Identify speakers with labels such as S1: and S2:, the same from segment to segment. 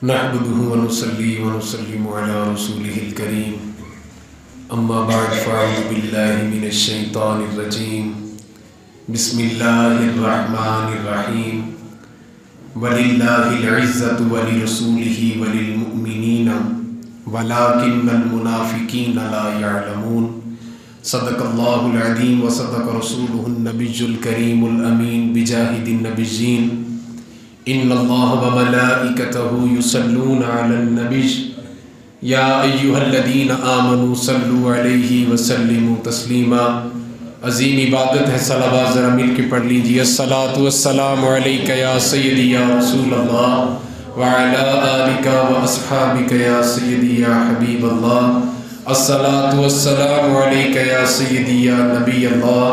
S1: नहमदुहु व नुसल्ली व नुसल्लिमु अला रसूलिहिल करीम अम्मा बअद फ़अऊज़ु बिल्लाहि मिनश शैतानिर रजीम बिस्मिल्लाहिर रहमानिर रहीम वलिल्लाहिल इज़्ज़तु व लिरसूलिहि व लिल मुअ्मिनीना वलाकिन्नल मुनाफ़िकीना ला यअलमून सदक़ल्लाहुल अज़ीम व सदक़ रसूलुहुन नबियुल करीमुल अमीन बिजाहिदिन नबिय्यीन इन्नल्लाह व मलाइकतहु युसल्लूना अलन नबिय्य या अय्युहल्लज़ीना आमनू सल्लु अलैहि व सल्लिमू तस्लीमा। अज़ीम इबादत है सलावत, ज़रा मिल के पढ़ लीजिए। अस्सलातु वस्सलामु अलैका या सय्यदी या रसूलल्लाह व अला आलिका व अस्हाबिका या सय्यदी या हबीबल्लाह। अस्सलातु वस्सलामु अलैका या सय्यदी या नबीयल्लाह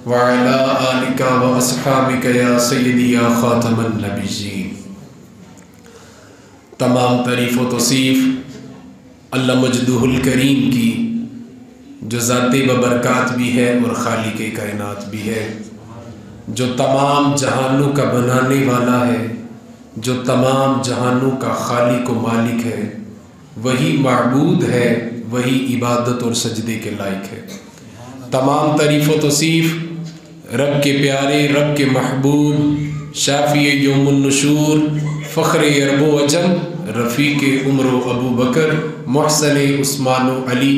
S1: व अला आलिका व अस्हाबिका या सय्यदी या खातमन नबिय्यीन। तमाम तारीफ़ व तौसीफ़ अल्लाह मजदूहुल करीम की, जो ज़ाते व बरक़ात भी है और खालिक़े कायनात भी है, जो तमाम जहानों का बनाने वाला है, जो तमाम जहानों का खालिक़ व मालिक है, वही माबूद है, वही इबादत और सजदे के लायक है। तमाम तारीफ़ व तौसीफ़ रब के प्यारे, रब के महबूब, शाफ़ी यौमुन नुशूर, फ़ख्र अरब व अजम, रफ़ीक़ उम्र अबू बकर, मोहसन उस्मान अली,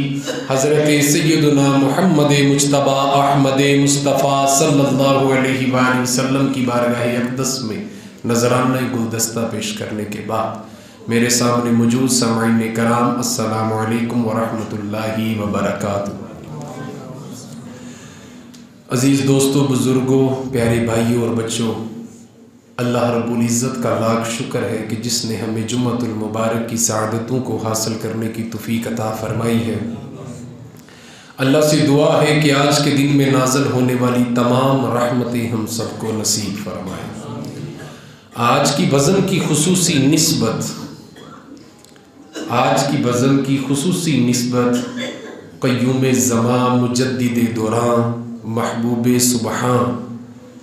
S1: हज़रत सय्यदुना मुहम्मद मुज्तबा अहमद मुस्तफ़ा सल्लल्लाहु अलैहि वसल्लम की बारगाह अक़दस में नज़राना गुलदस्ता पेश करने के बाद मेरे सामने मौजूद सामाईन कराम, अस्सलामु अलैकुम व रहमतुल्लाहि व बरकातुहू। अज़ीज़ दोस्तों, बुज़ुर्गों, प्यारे भाइयों और बच्चों, अल्लाह रब्बुल इज़्ज़त का लाख शुक्र है कि जिसने हमें जुम्मतुल मुबारक की सआदतों को हासिल करने की तौफ़ीक़ अता फ़रमाई है। अल्लाह से दुआ है कि आज के दिन में नाज़िल होने वाली तमाम रहमतें हम सबको नसीब फ़रमाए। आज की बज़म की ख़ुसूसी निस्बत क़य्यूम ज़मां, मुजद्दिद दौरान, महबूब सुबहां,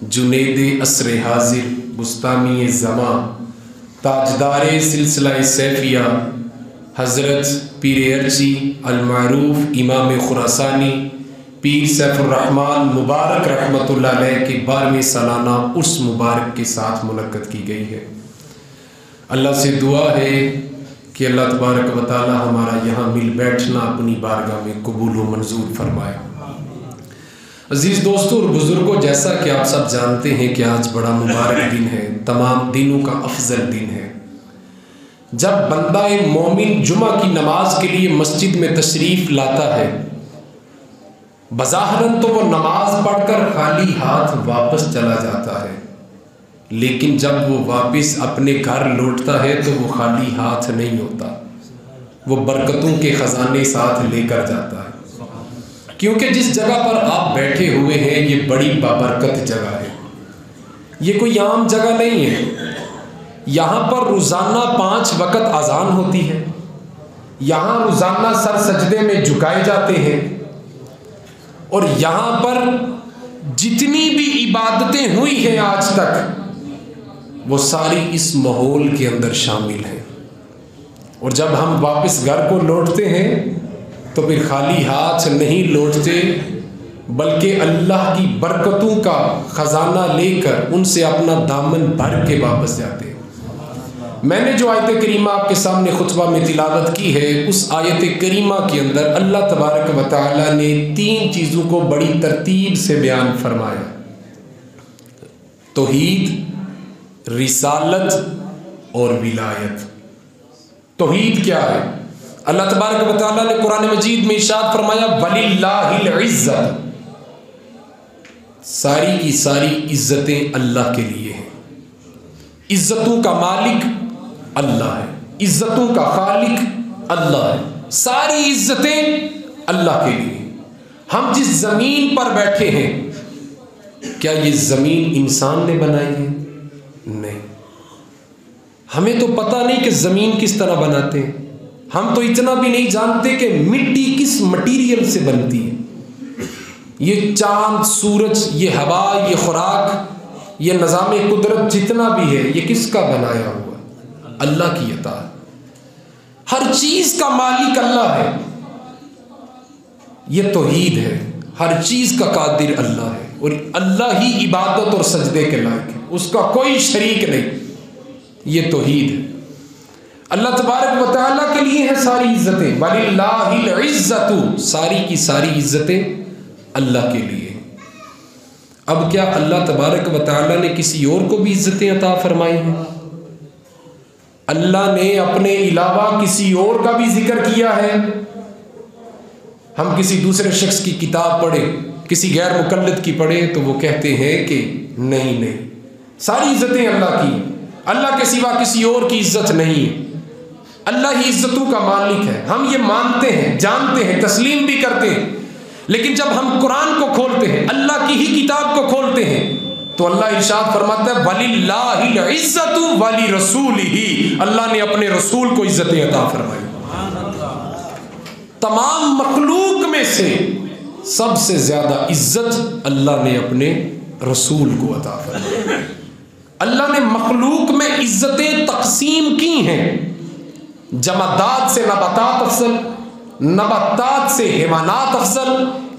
S1: जुनेद असर हाजिर, बुस्तामी ज़मां, ताजदार सिलसिला सैफिया, हज़रत पीर अर्ची अल-मारूफ इमाम खुरासानी पीर सैफुर्रहमान मुबारक रहमतुल्लाह अलैह के 12वें सालाना उर्स मुबारक के साथ मुनक्कद की गई है। अल्लाह से दुआ है कि अल्लाह तबारक व तआला हमारा यहाँ मिल बैठना अपनी बारगाह में कबूल व मंजूर फरमाए। अज़ीज़ दोस्तों और बुज़ुर्गों, जैसा कि आप सब जानते हैं कि आज बड़ा मुबारक दिन है, तमाम दिनों का अफजल दिन है। जब बंदा मोमिन जुमा की नमाज के लिए मस्जिद में तशरीफ़ लाता है, बज़ाहिरन तो वो नमाज पढ़कर खाली हाथ वापस चला जाता है, लेकिन जब वो वापस अपने घर लौटता है तो वो खाली हाथ नहीं होता, वो बरकतों के ख़जाने साथ लेकर जाता है। क्योंकि जिस जगह पर आप बैठे हुए हैं ये बड़ी बाबरकत जगह है, ये कोई आम जगह नहीं है। यहाँ पर रोज़ाना 5 वक़्त अज़ान होती है, यहाँ रोज़ाना सर सजदे में झुकाए जाते हैं, और यहाँ पर जितनी भी इबादतें हुई हैं आज तक वो सारी इस माहौल के अंदर शामिल हैं। और जब हम वापस घर को लौटते हैं तो फिर खाली हाथ नहीं लौटते, बल्कि अल्लाह की बरकतों का ख़जाना लेकर उनसे अपना दामन भर के वापस जाते हैं। मैंने जो आयत करीमा आपके सामने खुतबा में तिलावत की है, उस आयत करीमा के अंदर अल्लाह तबारक व तआला ने 3 चीज़ों को बड़ी तरतीब से बयान फरमाया: तौहीद, रिसालत और विलायत। तौहीद क्या है? अल्लाह तबारक व तआला ने कुरान मजीद में इरशाद फरमाया, वलिल्लाहिल इज़्ज़त, सारी की सारी इज्जतें अल्लाह के लिए हैं। इज्जतों का मालिक अल्लाह है, इज्जतों का खालिक अल्लाह है, सारी इज्जतें अल्लाह के लिए। हम जिस ज़मीन पर बैठे हैं, क्या ये ज़मीन इंसान ने बनाई है? नहीं। हमें तो पता नहीं कि ज़मीन किस तरह बनाते हैं। हम तो इतना भी नहीं जानते कि मिट्टी किस मटीरियल से बनती है। ये चांद, सूरज, ये हवा, ये खुराक, ये निज़ाम कुदरत जितना भी है, ये किसका बनाया हुआ? अल्लाह की अता है। हर चीज का मालिक अल्लाह है। ये तौहीद है, हर चीज का कादिर अल्लाह है और अल्लाह ही इबादत और सजदे के लायक है, उसका कोई शरीक नहीं। ये तौहीद है। अल्लाह तबारक व तआला के लिए है सारी इज्जतें, वलिल्लाहिल इज्जतु, सारी की सारी इज्जतें अल्लाह के लिए। अब क्या अल्लाह तबारक व तआला ने किसी और को भी इज्जतें अता फरमाई हैं? अल्लाह ने अपने अलावा किसी और का भी जिक्र किया है? हम किसी दूसरे शख्स की किताब पढ़े, किसी गैर मुकल्लिद की पढ़े तो वो कहते हैं कि नहीं नहीं, सारी इज्जतें अल्लाह की, अल्लाह के सिवा किसी और की इज्जत नहीं है, अल्लाह ही इज्जतों का मालिक है। हम ये मानते हैं, जानते हैं, तस्लीम भी करते हैं, लेकिन जब हम कुरान को खोलते हैं, अल्लाह की ही किताब को खोलते हैं, तो अल्लाह इरशाद फरमाता है वलिल्लाहिल इज्जतु वली रसूलिही, अल्लाह ने अपने रसूल को इज्जतें अता फरमाई। तमाम मखलूक में से सबसे ज्यादा इज्जत अल्लाह ने अपने रसूल को अता फरमाई। अल्लाह ने मखलूक में इज्जतें तकसीम की हैं। जमादात से नबातात अफजल, नबातात से हैवानात अफजल,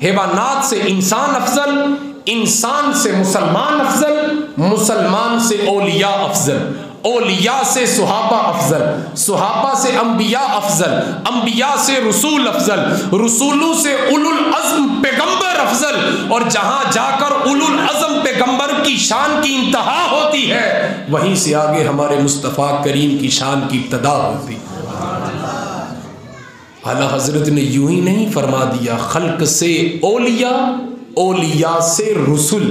S1: हैवानात से इंसान अफजल, इंसान से मुसलमान अफजल, मुसलमान से औलिया अफजल, औलिया से सुहाबा अफजल, सुहाबा से अंबिया अफजल, अंबिया से रसूल अफजल, रसूलों से उलुल अज़्म पैगंबर अफजल, और जहां जाकर उलुल अज़्म पैगंबर की शान की इंतहा होती है, वहीं से आगे हमारे मुस्तफ़ा करीम की शान की इब्तदा होती है। आला हजरत ने यूं ही नहीं फरमा दिया, खल्क से औलिया, औलिया से रसूल,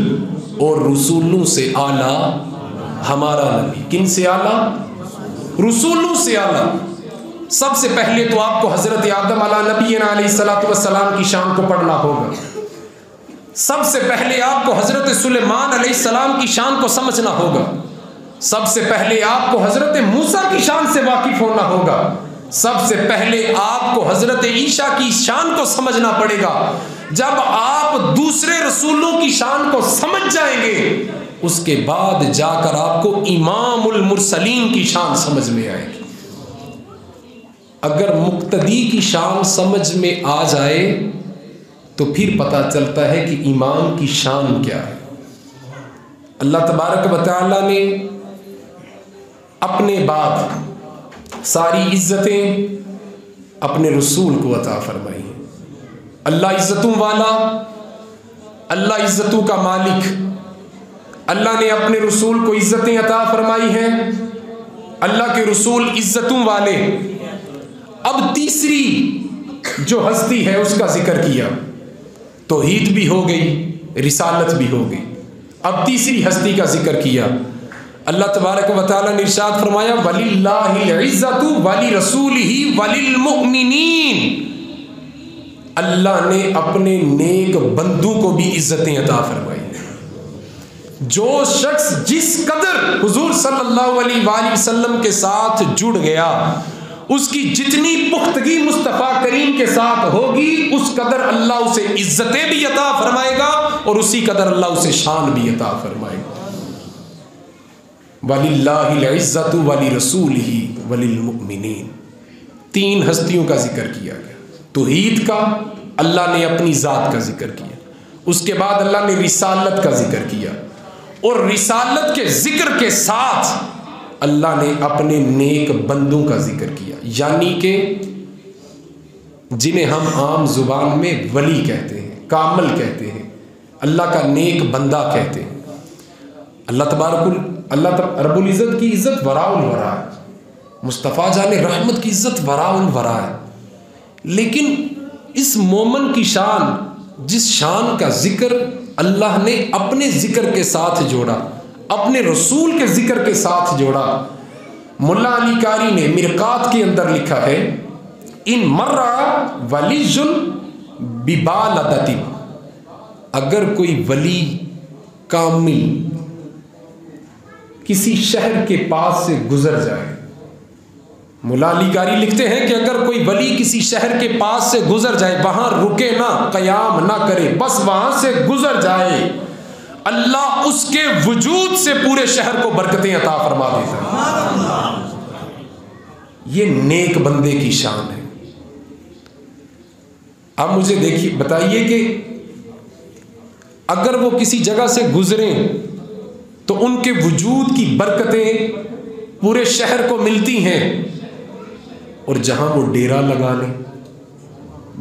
S1: और रसूलों से आला हमारा नबी। किन से आला? रसूलों से आला। सबसे पहले तो आपको हजरत आदम अला नबीना अलैहिस्सलातु वस्सलाम की शान को पढ़ना होगा। सबसे पहले आपको हजरत सुलेमान अलैहिस्सलाम की शान को समझना होगा। सबसे पहले आपको हजरत मूसा की शान से वाकिफ होना होगा। सबसे पहले आपको हजरत ईसा की शान को समझना पड़ेगा। जब आप दूसरे रसूलों की शान को समझ जाएंगे, उसके बाद जाकर आपको इमामुल मुरसलीन की शान समझ में आएगी। अगर मुक्तदी की शान समझ में आ जाए तो फिर पता चलता है कि इमाम की शान क्या है। अल्लाह तबारक व तआला ने अपने बाद सारी इज्जतें अपने रसूल को अता फरमाई हैं। अल्लाह इज्जतों वाला, अल्लाह इज्जतों का मालिक, अल्लाह ने अपने रसूल को इज्जतें अता फरमाई हैं। अल्लाह के रसूल इज्जतों वाले। अब तीसरी जो हस्ती है उसका जिक्र किया, तौहीद भी हो गई, रिसालत भी हो गई। अब तीसरी हस्ती का जिक्र किया। अल्लाह तबारक व तआला ने इरशाद फरमाया वलिल्लाहिल इज्जतु वली रसूलिही वलिल मुमिनीन, अल्लाह ने अपने नेक बंदों को भी इज्जतें अता फरमाई। जो शख्स जिस कदर हुजूर सल्लल्लाहु अलैहि वसल्लम के साथ जुड़ गया, उसकी जितनी पुख्तगी मुस्तफ़ा करीम के साथ होगी, उस कदर अल्लाह उसे इज्जतें भी अता फरमाएगा और उसी कदर अल्लाह उसे शान भी अता फरमाएगा। वलिल्लाहिल इज्जतु वली रसूलिही वलिल मुमिनीन। तीन हस्तियों का जिक्र किया गया। तौहीद का अल्लाह ने अपनी ज़ात का जिक्र किया, उसके बाद अल्लाह ने रिसालत का जिक्र किया, और रिसालत के जिक्र के साथ अल्लाह ने अपने नेक बंदों का जिक्र किया, यानी कि जिन्हें हम आम जुबान में वली कहते हैं, कामल कहते हैं, अल्लाह का नेक बंदा कहते हैं। अल्लाह रब्बुल इज़्ज़त की इज़्ज़त वराउल वरा है, मुस्तफ़ा जाने रहमत की इज़्ज़त वराउल वरा है। लेकिन इस मोमन की शान, जिस शान का जिक्र अल्लाह ने अपने जिक्र के साथ जोड़ा, अपने रसूल के जिक्र के साथ जोड़ा, मुल्ला अली कारी ने मिरकात के अंदर लिखा है इन मर्रा वलीजुल बिबालदती, अगर कोई वली कामिल किसी शहर के पास से गुजर जाए, मुल्ला अली कारी लिखते हैं कि अगर कोई वली किसी शहर के पास से गुजर जाए, वहां रुके ना, कयाम ना करे, बस वहां से गुजर जाए, अल्लाह उसके वजूद से पूरे शहर को बरकतें अता फरमा देता है। ये नेक बंदे की शान है। अब मुझे देखिए, बताइए कि अगर वो किसी जगह से गुजरें तो उनके वजूद की बरकतें पूरे शहर को मिलती हैं, और जहां वो डेरा लगा लें,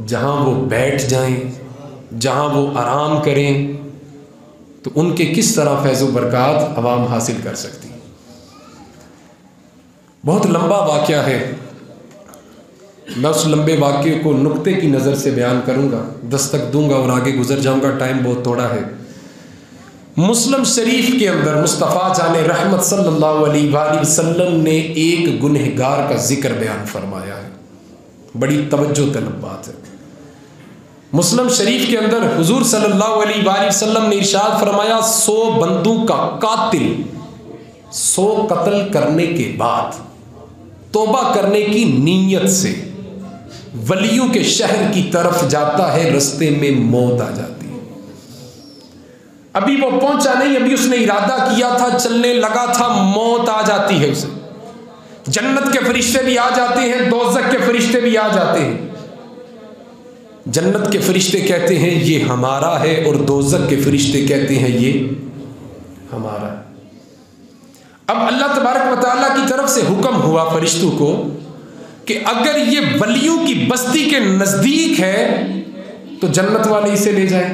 S1: जहां वो बैठ जाएं, जहां वो आराम करें, तो उनके किस तरह फैज़ व बरक़ात अवाम हासिल कर सकती है। बहुत लंबा वाक़या है, मैं उस लंबे वाक़े को नुक्ते की नज़र से बयान करूँगा, दस्तक दूंगा और आगे गुजर जाऊँगा, टाइम बहुत थोड़ा है। मुस्लिम शरीफ के अंदर मुस्तफ़ा जाने रहमत सल्लल्लाहु अलैहि वसल्लम ने एक गुनहगार का जिक्र बयान फरमाया है, बड़ी तवज्जो तलब बात है। मुस्लिम शरीफ के अंदर हुजूर सल्लल्लाहु अलैहि वसल्लम ने इरशाद फरमाया, 100 बंदों का कातिल 100 कत्ल करने के बाद तौबा करने की नीयत से वलियों के शहर की तरफ जाता है, रास्ते में मौत आ जाती है। अभी वो पहुंचा नहीं, अभी उसने इरादा किया था, चलने लगा था, मौत आ जाती है उसे। जन्नत के फरिश्ते भी आ जाते हैं, दोज़ख के फरिश्ते भी आ जाते हैं। जन्नत के फरिश्ते कहते हैं ये हमारा है, और दोज़ख के फरिश्ते कहते हैं ये हमारा है। अब अल्लाह तबारक व तआला की तरफ से हुक्म हुआ फरिश्तों को कि अगर ये वलियों की बस्ती के नज़दीक है तो जन्नत वाले इसे ले जाए,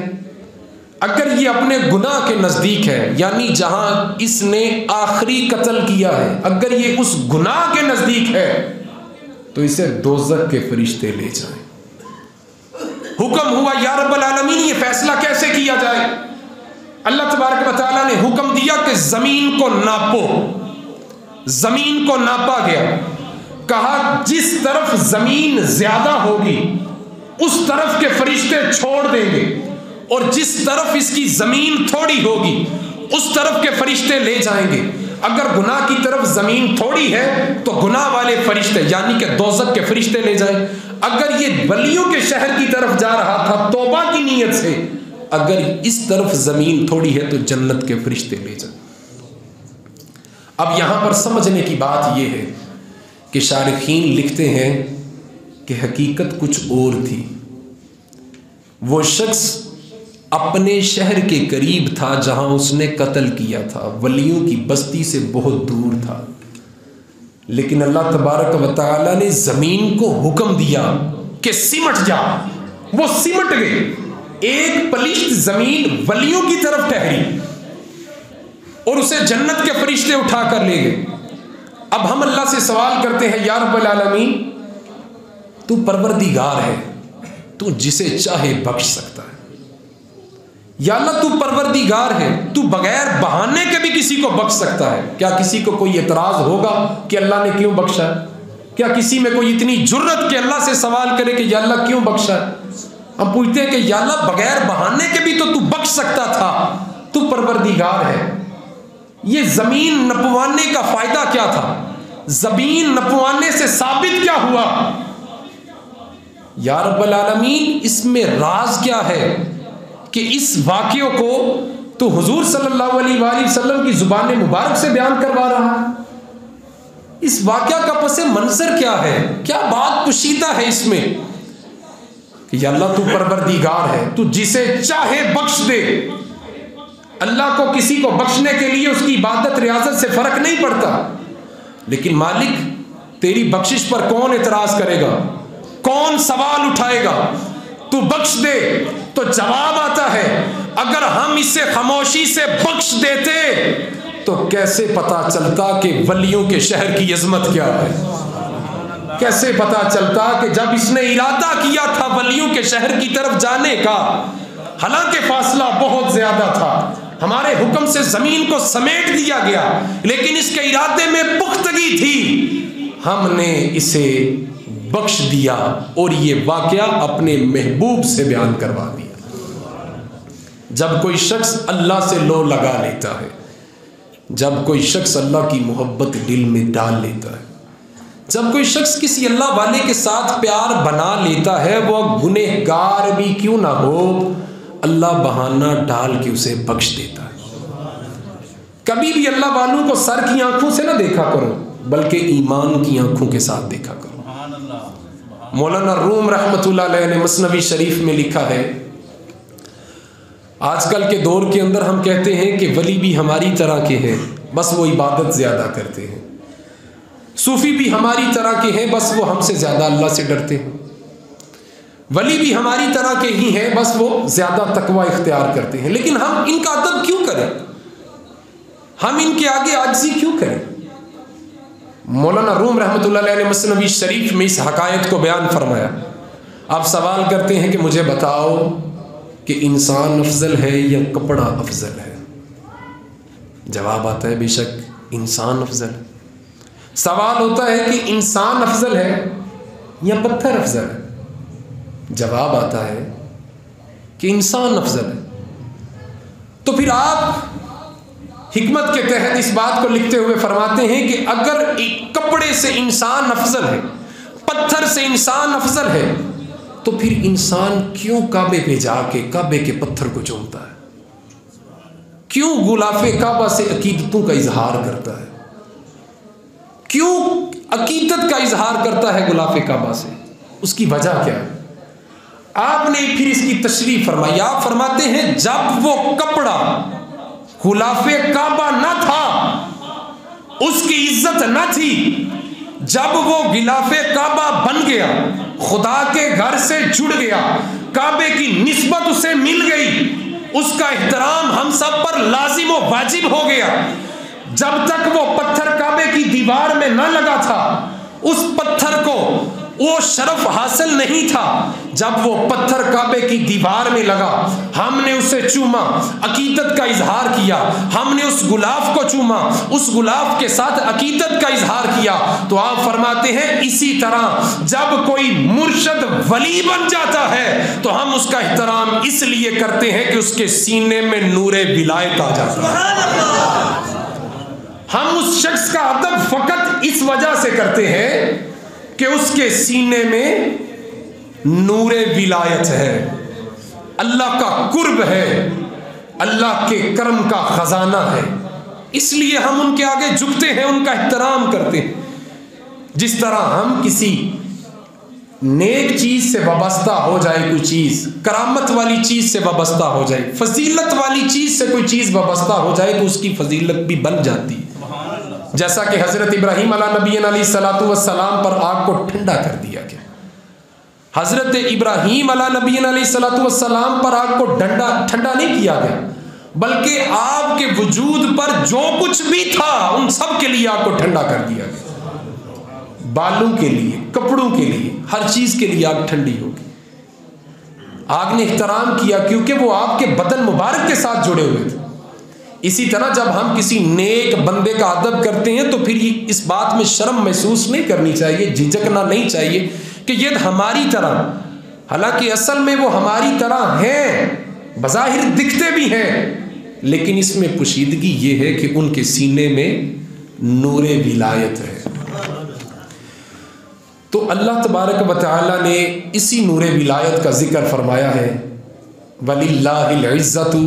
S1: अगर ये अपने गुनाह के नज़दीक है, यानी जहां इसने आखिरी कत्ल किया है, अगर ये उस गुनाह के नज़दीक है तो इसे दोज़ख के फरिश्ते ले जाएं। हुक्म हुआ, या रब्बल आलमीन ये फैसला कैसे किया जाए? अल्लाह तबारक व तआला ने हुक्म दिया कि जमीन को नापो। जमीन को नापा गया, कहा जिस तरफ जमीन ज्यादा होगी उस तरफ के फरिश्ते छोड़ देंगे, और जिस तरफ इसकी जमीन थोड़ी होगी उस तरफ के फरिश्ते ले जाएंगे। अगर गुनाह की तरफ जमीन थोड़ी है तो गुनाह वाले फरिश्ते यानी कि दोज़ख के फरिश्ते ले जाए। अगर ये वलियों के शहर की तरफ जा रहा था तौबा की नीयत से, अगर इस तरफ जमीन थोड़ी है तो जन्नत के फरिश्ते ले जाए। अब यहां पर समझने की बात यह है कि शारिखीन लिखते हैं कि हकीकत कुछ और थी। वो शख्स अपने शहर के करीब था जहां उसने कत्ल किया था, वलियों की बस्ती से बहुत दूर था, लेकिन अल्लाह तबारक व तआला ने जमीन को हुक्म दिया कि सिमट जा। वो सिमट गए, एक पलिश्त जमीन वलियों की तरफ ठहरी और उसे जन्नत के फरिश्ते उठा कर ले गए। अब हम अल्लाह से सवाल करते हैं, या रब्बल आलमीन तू परवरदिगार है, तू जिसे चाहे बख्श सकता है। या अल्लाह तू परवरदिगार है, तू बगैर बहाने के भी किसी को बख्श सकता है। क्या किसी को कोई एतराज होगा कि अल्लाह ने क्यों बख्शा है? क्या किसी में कोई इतनी जुर्रत कि अल्लाह से सवाल करे कि या अल्लाह क्यों बख्शा है? हम पूछते हैं कि या अल्लाह बगैर बहाने के भी तो तू बख्श सकता था, तू परवरदिगार है। ये जमीन नपवाने का फायदा क्या था? जमीन नपवाने से साबित क्या हुआ? या रब्बल आलमीन इसमें राज क्या है कि इस वाक़ियों को तो हुजूर सल्लल्लाहु अलैहि वसल्लम की जुबान मुबारक से बयान करवा रहा है। इस वाक़या का पसे मंजर क्या है? क्या बात पुशीदा है इसमें कि या अल्लाह तू परवरदिगार है, तू जिसे चाहे बख्श दे। अल्लाह को किसी को बख्शने के लिए उसकी इबादत रियाजत से फर्क नहीं पड़ता, लेकिन मालिक तेरी बख्शिश पर कौन एतराज करेगा, कौन सवाल उठाएगा? तू बख्श दे तो जवाब आता है। अगर हम इसे खामोशी से बख्श देते तो कैसे पता चलता कि वलियों के शहर की अजमत क्या है? कैसे पता चलता कि जब इसने इरादा किया था वलियों के शहर की तरफ जाने का, हालांकि फासला बहुत ज्यादा था, हमारे हुक्म से जमीन को समेट दिया गया, लेकिन इसके इरादे में पुख्तगी थी, हमने इसे बख्श दिया और ये वाकया अपने महबूब से बयान करवा दिया। जब कोई शख्स अल्लाह से लो लगा लेता है, जब कोई शख्स अल्लाह की मोहब्बत दिल में डाल लेता है, जब कोई शख्स किसी अल्लाह वाले के साथ प्यार बना लेता है, वह गुनहगार भी क्यों ना हो, अल्लाह बहाना डाल के उसे बख्श देता है। कभी भी अल्लाह वालों को सर की आंखों से ना देखा करो, बल्कि ईमान की आंखों के साथ देखा करो। मौलाना रूम रहमतुल्लाह अलैह ने मसनवी शरीफ में लिखा है, आजकल के दौर के अंदर हम कहते हैं कि वली भी हमारी तरह के हैं, बस वो इबादत ज़्यादा करते हैं। सूफ़ी भी हमारी तरह के हैं, बस वो हमसे ज़्यादा अल्लाह से डरते हैं। वली भी हमारी तरह के ही हैं, बस वो ज़्यादा तकवा इख्तियार करते हैं। लेकिन हम इनका अदब क्यों करें? हम इनके आगे आजिज़ी क्यों करें? मौलाना रूम रहमतुल्लाह अलैह ने मसनवी शरीफ में इस हकायत को बयान फरमाया। आप सवाल करते हैं कि मुझे बताओ कि इंसान अफजल है या कपड़ा अफजल है? जवाब आता है बेशक इंसान अफजल है। सवाल होता है कि इंसान अफजल है या पत्थर अफजल है? जवाब आता है कि इंसान अफजल है। तो फिर आप हिकमत के तहत इस बात को लिखते हुए फरमाते हैं कि अगर एक कपड़े से इंसान अफजल है, पत्थर से इंसान अफजल है, तो फिर इंसान क्यों काबे पे जाके काबे के पत्थर को चूमता है? क्यों गुलाफे काबा से अकीदतों का इजहार करता है? क्यों अकीदत का इजहार करता है गुलाफे काबा से? उसकी वजह क्या है? आपने फिर इसकी तशरीह फरमाई। आप फरमाते हैं जब वो कपड़ा गुलाफे काबा न था, उसकी इज्जत न थी, जब वो गिलाफे काबा बन गया, खुदा के घर से जुड़ गया, काबे की निस्बत उसे मिल गई, उसका एहतराम हम सब पर लाजिम व वाजिब हो गया। जब तक वो पत्थर काबे की दीवार में न लगा था, उस पत्थर को वो शरफ हासिल नहीं था। जब वो पत्थर काबे की दीवार में लगा, हमने उसे चूमा, अकीदत का इजहार किया, हमने उस गुलाब को चूमा, उस गुलाब के साथ अकीदत का इजहार किया। तो आप फरमाते हैं इसी तरह जब कोई मुर्शद वली बन जाता है तो हम उसका एहतराम इसलिए करते हैं कि उसके सीने में नूरे विलायत आ जाता है। हम उस शख्स का अदब फकत इस वजह से करते हैं कि उसके सीने में नूरे विलायत है, अल्लाह का कुर्ब है, अल्लाह के करम का खजाना है, इसलिए हम उनके आगे झुकते हैं, उनका एहतराम करते हैं। जिस तरह हम किसी नेक चीज से वाबस्ता हो जाए, कोई चीज करामत वाली चीज से वाबस्ता हो जाए, फजीलत वाली चीज से कोई चीज वाबस्ता हो जाए तो उसकी फजीलत भी बन जाती है। जैसा कि हजरत इब्राहीम अलैहिस्सलाम पर आग को ठंडा कर दिया गया। हजरत इब्राहीम अलैहिस्सलाम पर आग को ठंडा नहीं किया गया, बल्कि आग के वजूद पर जो कुछ भी था उन सब के लिए आग को ठंडा कर दिया गया। बालों के लिए, कपड़ों के लिए, हर चीज के लिए आग ठंडी होगी। आग ने एहतराम किया क्योंकि वो आपके बदन मुबारक के साथ जुड़े हुए थे। इसी तरह जब हम किसी नेक बंदे का अदब करते हैं तो फिर इस बात में शर्म महसूस नहीं करनी चाहिए, झिझकना नहीं चाहिए कि ये हमारी तरह, हालांकि असल में वो हमारी तरह हैं, बज़ाहिर दिखते भी हैं, लेकिन इसमें पोशीदगी ये है कि उनके सीने में नूरे विलायत है। तो अल्लाह तबारक व तआला ने इसी नूरे विलायत का जिक्र फरमाया है, वलिल्लाहिल इज़्ज़तु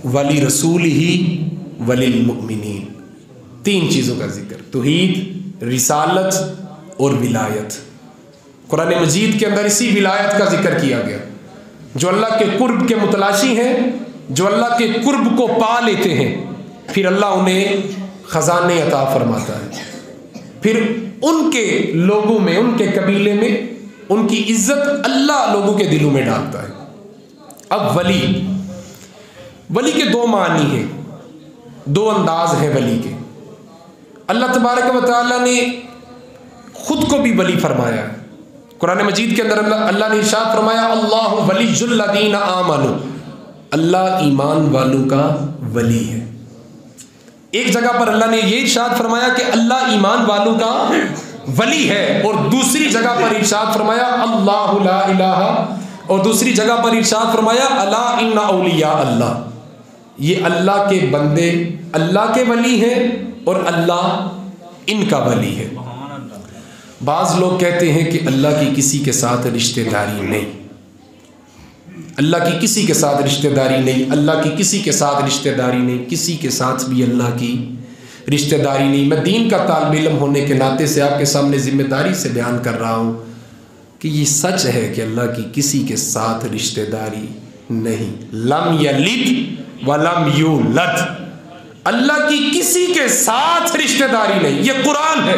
S1: वली रसूलिही वलिल मुमिनीन। तीन चीज़ों का जिक्र, तौहीद, रिसालत और विलायत। कुरान मजीद के अंदर इसी विलायत का जिक्र किया गया। जो अल्लाह के कुर्ब के मुतलाशी हैं, जो अल्लाह के कुर्ब को पा लेते हैं, फिर अल्लाह उन्हें ख़जाने अता फरमाता है, फिर उनके लोगों में, उनके कबीले में उनकी इज्जत अल्लाह लोगों के दिलों में डालता है। अब वली के दो मानी हैं, दो अंदाज हैं वली के। अल्लाह तबारक व तआला ने खुद को भी वली फरमाया है। कुरान मजीद के अंदर अल्लाह ने इरशाद फरमाया, अल्लाहु वलियुल्लज़ीना आमनू, अल्लाह ईमान वालों का वली है। एक जगह पर अल्लाह ने ये इरशाद फरमाया कि अल्लाह ईमान वालों का वली है, और दूसरी जगह पर इरशाद फरमाया अल्लाहु ला इलाहा, और दूसरी जगह पर इरशाद फरमाया अला इन्ना औलिया अल्लाह, ये अल्लाह के बंदे अल्लाह के वली हैं और अल्लाह इनका वली है। बाज़ लोग कहते हैं कि अल्लाह की किसी के साथ रिश्तेदारी नहीं, अल्लाह की किसी के साथ रिश्तेदारी नहीं, अल्लाह की किसी के साथ रिश्तेदारी नहीं, किसी के साथ भी अल्लाह की रिश्तेदारी नहीं। मैं दीन का तालिब इल्म होने के नाते से आपके सामने जिम्मेदारी से बयान कर रहा हूँ कि ये सच है कि अल्लाह की किसी के साथ रिश्तेदारी नहीं। लम यलिद व लम यूलद, अल्लाह की किसी के साथ रिश्तेदारी नहीं। ये कुरान है,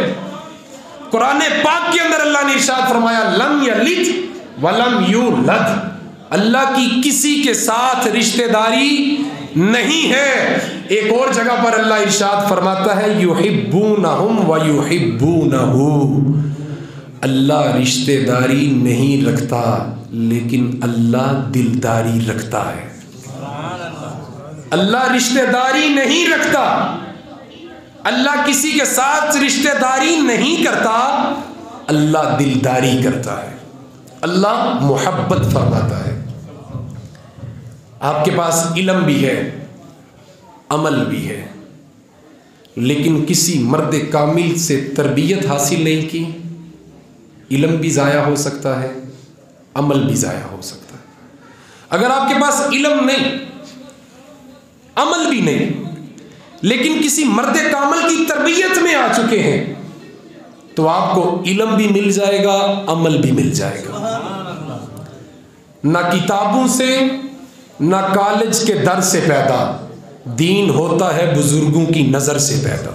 S1: कुरान पाक के अंदर अल्लाह ने इरशाद फरमाया लम यलिद व लम यूलद, अल्लाह की किसी के साथ रिश्तेदारी नहीं है। एक और जगह पर अल्लाह इरशाद फरमाता है युहिब्बूनहुम व युहिब्बूनहू, अल्लाह रिश्तेदारी नहीं रखता लेकिन अल्लाह दिलदारी रखता है। अल्लाह रिश्तेदारी नहीं रखता, अल्लाह किसी के साथ रिश्तेदारी नहीं करता, अल्लाह दिलदारी करता है, अल्लाह मोहब्बत फरमाता है। आपके पास इल्म भी है, अमल भी है, लेकिन किसी मर्द कामिल से तरबियत हासिल नहीं की, इल्म भी ज़ाया हो सकता है, अमल भी ज़ाया हो सकता है। अगर आपके पास इल्म नहीं, अमल भी नहीं, लेकिन किसी मर्द कामिल की तरबियत में आ चुके हैं, तो आपको इल्म भी मिल जाएगा, अमल भी मिल जाएगा। ना किताबों से ना कॉलेज के दर से पैदा, दीन होता है बुजुर्गों की नजर से पैदा।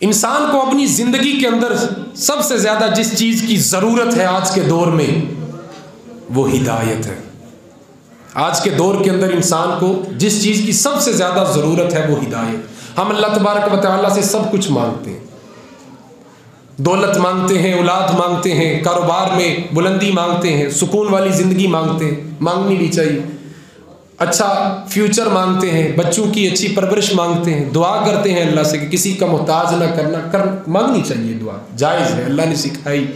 S1: इंसान को अपनी जिंदगी के अंदर सबसे ज्यादा जिस चीज की जरूरत है आज के दौर में, वो हिदायत है। आज के दौर के अंदर इंसान को जिस चीज की सबसे ज्यादा जरूरत है वो हिदायत। हम अल्लाह तबारक व तआला से सब कुछ मांगते हैं, दौलत मांगते हैं, औलाद मांगते हैं, कारोबार में बुलंदी मांगते हैं, सुकून वाली ज़िंदगी मांगते हैं, मांगनी भी चाहिए, अच्छा फ्यूचर मांगते हैं, बच्चों की अच्छी परवरिश मांगते हैं, दुआ करते हैं अल्लाह से कि किसी का मोहताज ना करना, मांगनी चाहिए, दुआ जायज़ है, अल्लाह ने सिखाई।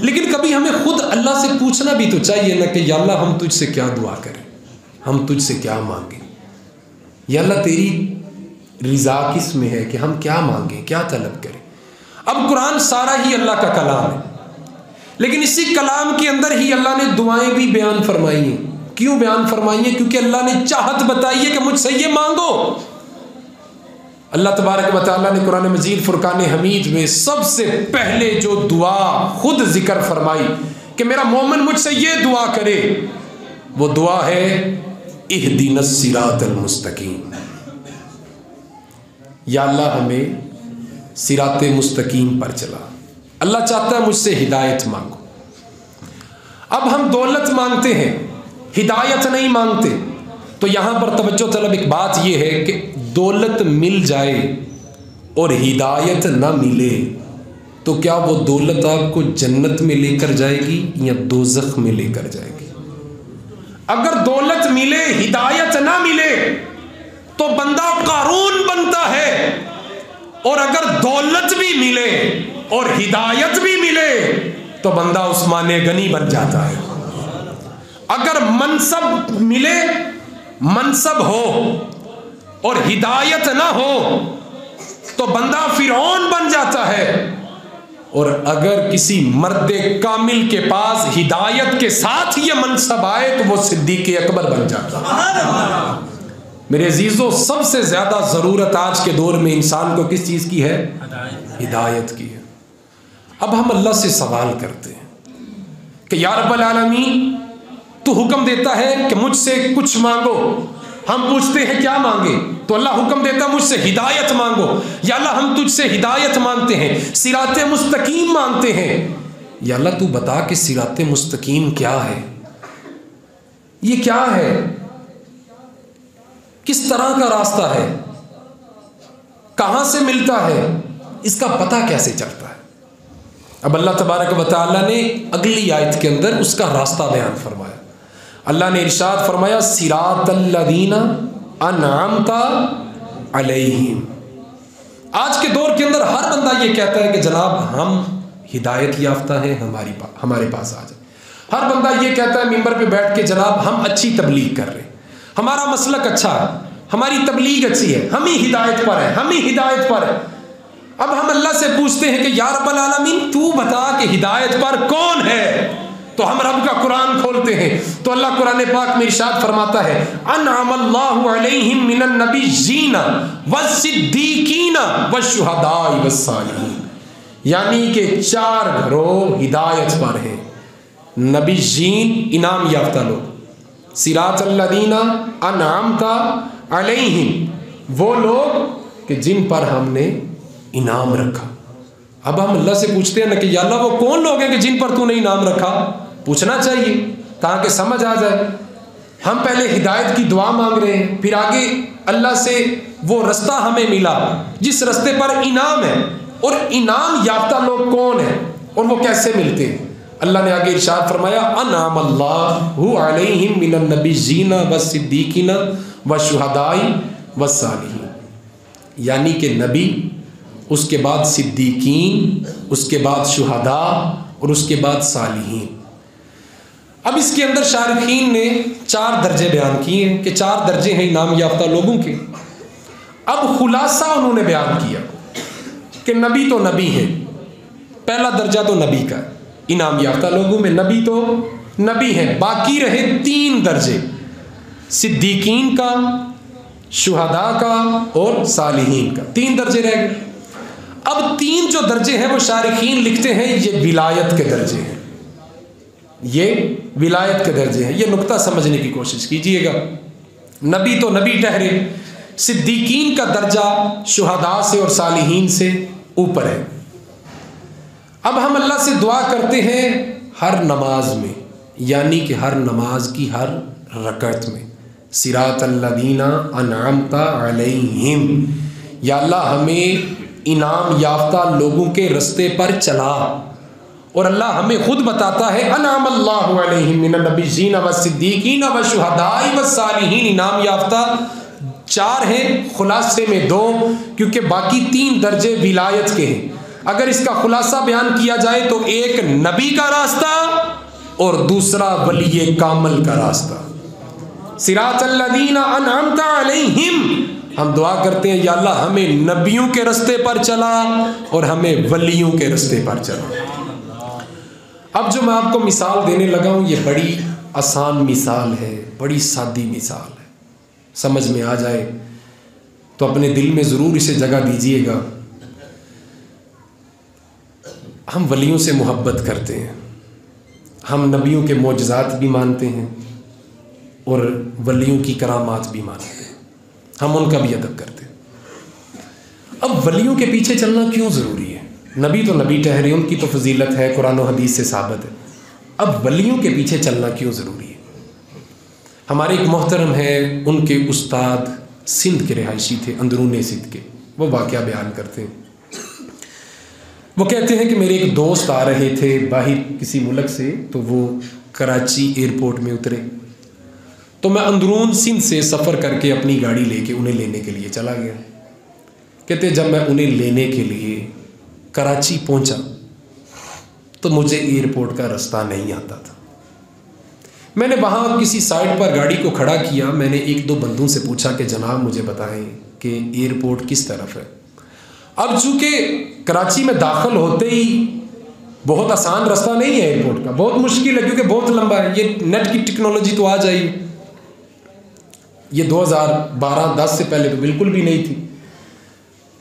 S1: लेकिन कभी हमें खुद अल्लाह से पूछना भी तो चाहिए ना कि या अल्लाह हम तुझसे क्या दुआ करें, हम तुझसे क्या मांगें, या अल्लाह तेरी रिज़ा किस में है कि हम क्या मांगें, क्या तलब करें। अब कुरान सारा ही अल्लाह का कलाम है, लेकिन इसी कलाम के अंदर ही अल्लाह ने दुआएं भी बयान फरमाई हैं। क्यों बयान फरमाई हैं? क्योंकि अल्लाह ने चाहत बताई है कि मुझसे ये मांगो। अल्लाह तबारक व तआला ने कुरान मजीद फुरकान हमीद में सबसे पहले जो दुआ खुद जिक्र फरमाई कि मेरा मोमिन मुझसे ये दुआ करे, वो दुआ है इहदिनस सिरातल मुस्तकीम, या अल्लाह हमें सिराते मुस्तकीम पर चला। अल्लाह चाहता है मुझसे हिदायत मांगो। अब हम दौलत मांगते हैं, हिदायत नहीं मांगते, तो यहां पर तवज्जो तलब एक बात यह है कि दौलत मिल जाए और हिदायत ना मिले तो क्या वो दौलत आपको जन्नत में लेकर जाएगी या दोज़ख में लेकर जाएगी? अगर दौलत मिले हिदायत ना मिले तो बंदा कारून बनता है, और अगर दौलत भी मिले और हिदायत भी मिले तो बंदा उस्मान गनी बन जाता है। अगर मनसब मिले, मनसब हो और हिदायत ना हो तो बंदा फिरौन बन जाता है। और अगर किसी मर्द कामिल के पास हिदायत के साथ ये मनसब आए तो वो सिद्दीक़ अकबर बन जाता है। मेरे अजीज़ों, सबसे ज़्यादा ज़रूरत आज के दौर में इंसान को किस चीज़ की है? हिदायत की है। अब हम अल्लाह से सवाल करते हैं कि या रब्बल आलमीन, तू हुक्म देता है कि मुझसे कुछ मांगो। हम पूछते हैं क्या मांगे, तो अल्लाह हुक्म देता मुझसे हिदायत मांगो। या अल्लाह हम तुझसे हिदायत मांगते हैं, सिराते मुस्तकीम मांगते हैं। या अल्लाह तू बता कि सिराते मुस्तकीम क्या है, ये क्या है, किस तरह का रास्ता है, कहां से मिलता है, इसका पता कैसे चलता है? अब अल्लाह तबारक व तआला ने अगली आयत के अंदर उसका रास्ता बयान फरमाया। अल्लाह ने इरशाद फरमाया सिरातल लज़ीना अनअमता अलैहिम। आज के दौर के अंदर हर बंदा ये कहता है कि जनाब हम हिदायत याफ्ता हैं, हमारे पास आ जाए। हर बंदा ये कहता है मिंबर पे बैठ के जनाब हम अच्छी तबलीग कर रहे हैं, हमारा मसलक अच्छा है, हमारी तबलीग अच्छी है, हम ही हिदायत पर है, हम ही हिदायत पर है। अब हम अल्लाह से पूछते हैं कि या रब्बल आलमीन, तू बता कि हिदायत पर कौन है? तो हम रब का कुरान खोलते हैं तो अल्लाह कुरान पाक में इरशाद फरमाता है अनअमल्लाहु अलैहिम मिनन नबिय्यीना वस्सिद्दीकीना वशुहदाई वस्सालिहीन, यानी कि 4 ग्रोह हिदायत पर हैं। नबिय्यीन इनाम याफ्ता लोग, सिरातल्लज़ीना अनअमता अलैहिम वो लोग कि जिन पर हमने इनाम रखा। अब हम अल्लाह से पूछते हैं ना कि या अल्लाह वो कौन लोग हैं कि जिन पर तूने इनाम रखा, पूछना चाहिए ताकि समझ आ जाए। हम पहले हिदायत की दुआ मांग रहे हैं, फिर आगे अल्लाह से वो रास्ता हमें मिला जिस रास्ते पर इनाम है, और इनाम याफ्ता लोग कौन है और वो कैसे मिलते हैं। अल्लाह ने आगे इरशाद फरमाया अनअमल्लाहु अलैहिम मिनन नबिय्यीना वस्सिद्दीकीना वशुहदाई वस्सालिहीन, यानी कि नबी, उसके बाद सिद्दीकीन, उसके बाद शुहदा और उसके बाद सालिहीन। अब इसके अंदर शारिखीन ने 4 दर्जे बयान किए हैं कि 4 दर्जे हैं इनाम याफ्ता लोगों के। अब खुलासा उन्होंने बयान किया कि नबी तो नबी है, पहला दर्जा तो नबी का, इनाम याफ्ता लोगों में नबी तो नबी है। बाकी रहे 3 दर्जे, सिद्दीकीन का, शुहदा का और सालिहीन का, 3 दर्जे रह गए। अब 3 जो दर्जे हैं वो शारिखीन लिखते हैं ये विलायत के दर्जे हैं, ये विलायत के दर्जे हैं। ये नुक्ता समझने की कोशिश कीजिएगा। नबी तो नबी ठहरे, सिद्दीकीन का दर्जा शुहदा से और सालिहीन से ऊपर है। अब हम अल्लाह से दुआ करते हैं हर नमाज में, यानी कि हर नमाज की हर रकअत में, सिरातल्लज़ीना अनअमता अलैहिम, या अल्लाह हमें इनाम याफ्ता लोगों के रास्ते पर चला। और अल्लाह हमें खुद बताता है अनअमल्लाहु अलैहिम मिनन नबिय्यीना वस्सिद्दीकीना वशुहदाई वस्सालिहीन। इनाम याफ्ता 4 हैं, खुलासे में 2, क्योंकि बाकी 3 दर्जे विलायत के हैं। अगर इसका खुलासा बयान किया जाए तो एक नबी का रास्ता और दूसरा वली कामल का रास्ता, सिरातल्लज़ीना अनअमता अलैहिम। हम दुआ करते हैं या अल्लाह हमें नबियों के रास्ते पर चला और हमें वलियों के रास्ते पर चला। अब जो मैं आपको मिसाल देने लगा हूँ ये बड़ी आसान मिसाल है, बड़ी सादी मिसाल है, समझ में आ जाए तो अपने दिल में ज़रूर इसे जगह दीजिएगा। हम वलियों से मोहब्बत करते हैं, हम नबियों के मोजज़ात भी मानते हैं और वलियों की करामात भी मानते हैं, हम उनका भी अदब करते हैं। अब वलियों के पीछे चलना क्यों ज़रूरी है? नबी तो नबी ठहरे, उनकी तो फजीलत है, कुरान और हदीस से साबित है। अब वलियों के पीछे चलना क्यों ज़रूरी है? हमारे एक मोहतरम है, उनके उस्ताद सिंध के रिहायशी थे, अंदरूनी सिंध के, वो वाक़या बयान करते हैं। वो कहते हैं कि मेरे एक दोस्त आ रहे थे बाहर किसी मुल्क से, तो वो कराची एयरपोर्ट में उतरे, तो मैं अंदरून सिंध से सफ़र करके अपनी गाड़ी लेके उन्हें लेने के लिए चला गया। कहते जब मैं उन्हें लेने के लिए कराची पहुंचा तो मुझे एयरपोर्ट का रास्ता नहीं आता था। मैंने वहाँ किसी साइड पर गाड़ी को खड़ा किया, मैंने 1-2 बंदों से पूछा कि जनाब मुझे बताएं कि एयरपोर्ट किस तरफ है। अब चूँकि कराची में दाखिल होते ही बहुत आसान रास्ता नहीं है एयरपोर्ट का, बहुत मुश्किल है क्योंकि बहुत लंबा है। ये नेट की टेक्नोलॉजी तो आ जाई, ये 2012-10 से पहले तो बिल्कुल भी नहीं थी,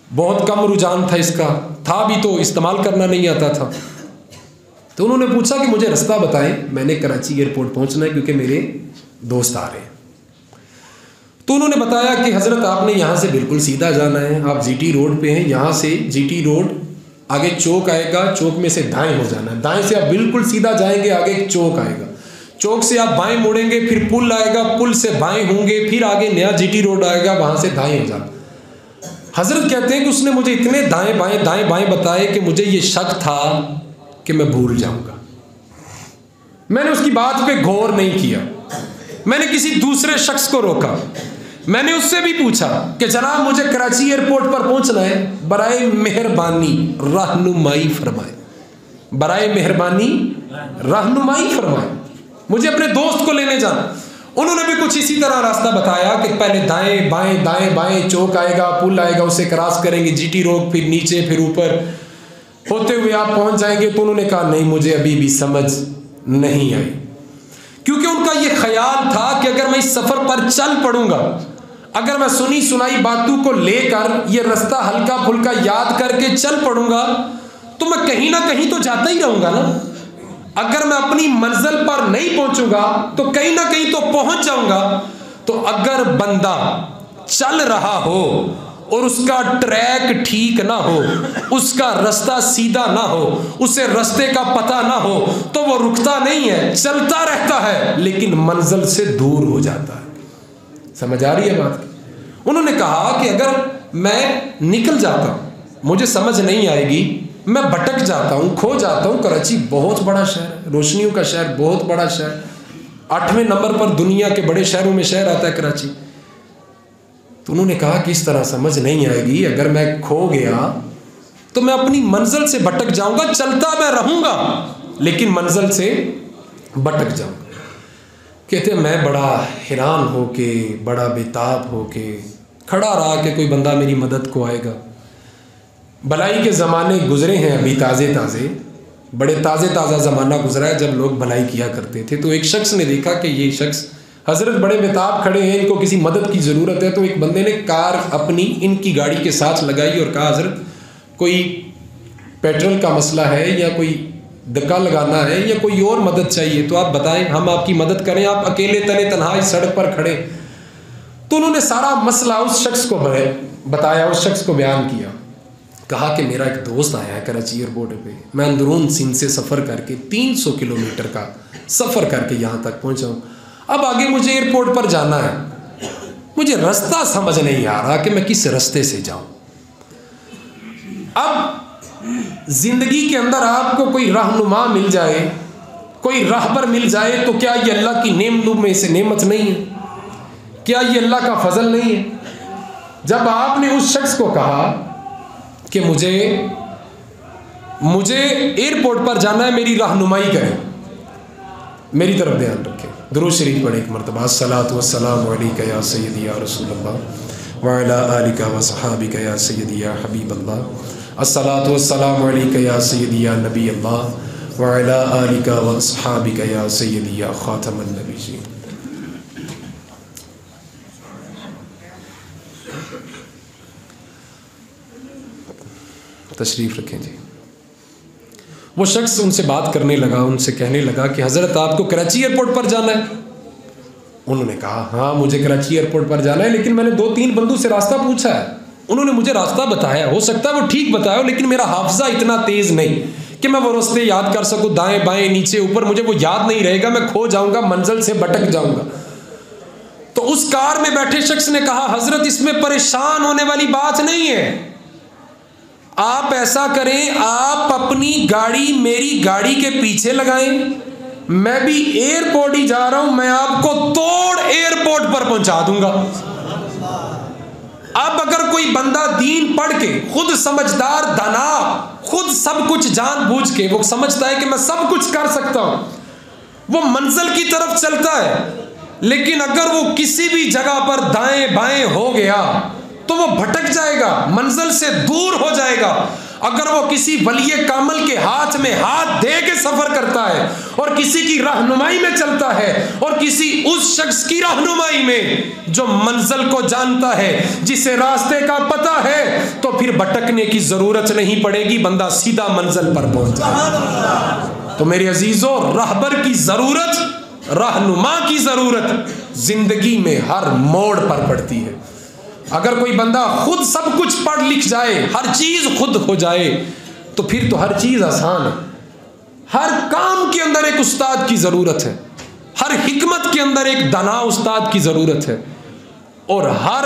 S1: बहुत कम रुझान था इसका, था भी तो इस्तेमाल करना नहीं आता था। तो उन्होंने पूछा कि मुझे रास्ता बताएं, मैंने कराची एयरपोर्ट पहुंचना है क्योंकि मेरे दोस्त आ रहे हैं। तो उन्होंने बताया कि हज़रत आपने यहाँ से बिल्कुल सीधा जाना है, आप जीटी रोड पे हैं, यहाँ से जीटी रोड आगे चौक आएगा, चौक में से दाएं हो जाना है, दाएं से आप बिल्कुल सीधा जाएंगे, आगे एक चौक आएगा, चौक से आप बाएं मुड़ेंगे, फिर पुल आएगा, पुल से बाएं होंगे, फिर आगे नया जीटी रोड आएगा, वहाँ से दाएं हो जाना। हज़रत कहते हैं कि उसने मुझे इतने दाएं बाएं बताए कि मुझे ये शक था कि मैं भूल जाऊँगा। मैंने उसकी बात पे गौर नहीं किया, मैंने किसी दूसरे शख्स को रोका, मैंने उससे भी पूछा कि जनाब मुझे कराची एयरपोर्ट पर पहुंचना है, बराए मेहरबानी रहनुमाई फरमाए, बराए मेहरबानी रहनुमाई फरमाए, मुझे अपने दोस्त को लेने जाना। उन्होंने भी कुछ इसी तरह रास्ता बताया कि पहले दाएं बाएं चौक आएगा, पुल आएगा, उसे क्रॉस करेंगे, जीटी रोड, फिर नीचे, फिर ऊपर होते हुए आप पहुंच जाएंगे। तो उन्होंने कहा नहीं, मुझे अभी भी समझ नहीं आई, क्योंकि उनका ये ख्याल था कि अगर मैं इस सफ़र पर चल पड़ूंगा, अगर मैं सुनी सुनाई बातों को लेकर ये रास्ता हल्का फुल्का याद करके चल पड़ूंगा तो मैं कहीं ना कहीं तो जाता ही रहूंगा ना। अगर मैं अपनी मंजिल पर नहीं पहुंचूंगा तो कहीं ना कहीं तो पहुंच जाऊंगा। तो अगर बंदा चल रहा हो और उसका ट्रैक ठीक ना हो, उसका रास्ता सीधा ना हो, उसे रास्ते का पता ना हो, तो वो रुकता नहीं है, चलता रहता है, लेकिन मंजिल से दूर हो जाता है। समझ आ रही है बात की? उन्होंने कहा कि अगर मैं निकल जाता हूँ, मुझे समझ नहीं आएगी, मैं भटक जाता हूँ, खो जाता हूँ। कराची बहुत बड़ा शहर है, रोशनियों का शहर, बहुत बड़ा शहर, 8वें नंबर पर दुनिया के बड़े शहरों में शहर आता है कराची। तो उन्होंने कहा कि इस तरह समझ नहीं आएगी, अगर मैं खो गया तो मैं अपनी मंजिल से भटक जाऊंगा, चलता मैं रहूंगा लेकिन मंजिल से भटक जाऊंगा। कहते मैं बड़ा हैरान होके, बड़ा बेताब होके खड़ा रहा कि कोई बंदा मेरी मदद को आएगा। भलाई के ज़माने गुजरे हैं अभी ताज़े ताज़े, बड़े ताज़ा ज़माना गुजरा है जब लोग भलाई किया करते थे। तो एक शख्स ने देखा कि ये शख्स हज़रत बड़े बेताब खड़े हैं, इनको किसी मदद की ज़रूरत है। तो एक बंदे ने कार अपनी इनकी गाड़ी के साथ लगाई और कहा हज़रत कोई पेट्रोल का मसला है या कोई धक्का लगाना है या कोई और मदद चाहिए तो आप बताएं, हम आपकी मदद करें, आप अकेले तने तनहा इस सड़क पर खड़े। तो उन्होंने सारा मसला उस शख्स को बताया, उस शख्स को बयान किया। कहा कि मेरा एक दोस्त आया है कराची एयरपोर्ट पे, मैं अंदरून सिंध से सफ़र करके 300 किलोमीटर का सफ़र करके यहाँ तक पहुँचा हूँ। अब आगे मुझे एयरपोर्ट पर जाना है, मुझे रास्ता समझ नहीं आ रहा कि मैं किस रास्ते से जाऊँ। अब ज़िंदगी के अंदर आपको कोई रहनुमा मिल जाए, कोई राहबर मिल जाए तो क्या ये अल्लाह की नेमत में से नेमत नहीं है? क्या ये अल्लाह का फजल नहीं है? जब आपने उस शख्स को कहा कि मुझे एयरपोर्ट पर जाना है, मेरी रहनुमाई करें, मेरी तरफ ध्यान रखें। दुरूद शरीफ पढ़े एक मरतबा। अस्सलातु वस्सलामु अलैका या सय्यदी या रसूलल्लाह व अला आलिका व सहाबिका या सय्यदी या हबीबल्लाह। अस्सलातु वस्सलामु अलैका या सय्यदी या नबी अल्लाह व अला आलिका व सहाबिका या सय्यदी या खातमन नबीय्यीन। तशरीफ़ रखें जी। वो शख्स उनसे बात करने लगा, उनसे कहने लगा कि हज़रत आपको कराची एयरपोर्ट पर जाना है? उन्होंने कहा हाँ मुझे कराची एयरपोर्ट पर जाना है, लेकिन मैंने 2-3 बंदों से रास्ता पूछा है, उन्होंने मुझे रास्ता बताया, हो सकता है वो ठीक बताया हो, लेकिन मेरा हाफजा इतना तेज़ नहीं कि मैं वो रास्ते याद कर सकूँ, दाएँ बाएँ नीचे ऊपर, मुझे वो याद नहीं रहेगा, मैं खो जाऊँगा, मंजिल से भटक जाऊँगा। तो उस कार में बैठे शख्स ने कहा हज़रत इसमें परेशान होने वाली बात नहीं है, आप ऐसा करें, आप अपनी गाड़ी मेरी गाड़ी के पीछे लगाएं, मैं भी एयरपोर्ट ही जा रहा हूं, मैं आपको तोड़ एयरपोर्ट पर पहुंचा दूंगा। अब अगर कोई बंदा दीन पढ़ के, खुद समझदार दाना, खुद सब कुछ जानबूझ के, वो समझता है कि मैं सब कुछ कर सकता हूं, वो मंजिल की तरफ चलता है। लेकिन अगर वो किसी भी जगह पर दाएं बाएं हो गया तो वो भटक जाएगा, मंजिल से दूर हो जाएगा। अगर वो किसी वलिये कामल के हाथ में हाथ दे के सफर करता है और किसी की रहनुमाई में चलता है और किसी उस शख्स की रहनुमाई में जो मंजिल को जानता है, जिसे रास्ते का पता है, तो फिर भटकने की जरूरत नहीं पड़ेगी, बंदा सीधा मंजिल पर पहुंच जाएगा। तो मेरे अजीजों, रहबर की जरूरत, रहनुमा की जरूरत जिंदगी में हर मोड़ पर पड़ती है। अगर कोई बंदा खुद सब कुछ पढ़ लिख जाए, हर चीज खुद हो जाए, तो फिर तो हर चीज आसान है। हर काम के अंदर एक उस्ताद की जरूरत है, हर हिकमत के अंदर एक दाना उस्ताद की जरूरत है, और हर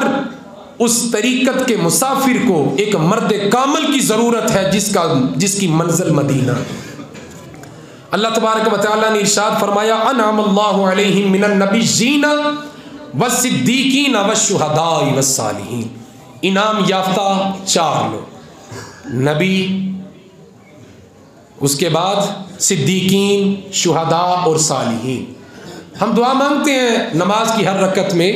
S1: उस तरीकत के मुसाफिर को एक मर्द कामल की जरूरत है जिसकी मंजिल मदीना। अल्लाह तबारक व तआला ने इरशाद फरमाया अनअमल्लाहु अलैहिम मिनन नबिय्यीना वस्सिद्दीकीन वश्शुहदाई वस्सालिहीन। इनाम याफ्ता 4 लोग, नबी, उसके बाद सिद्दीकीन, शुहदा और सालिहीन। हम दुआ मांगते हैं नमाज की हर रकत में,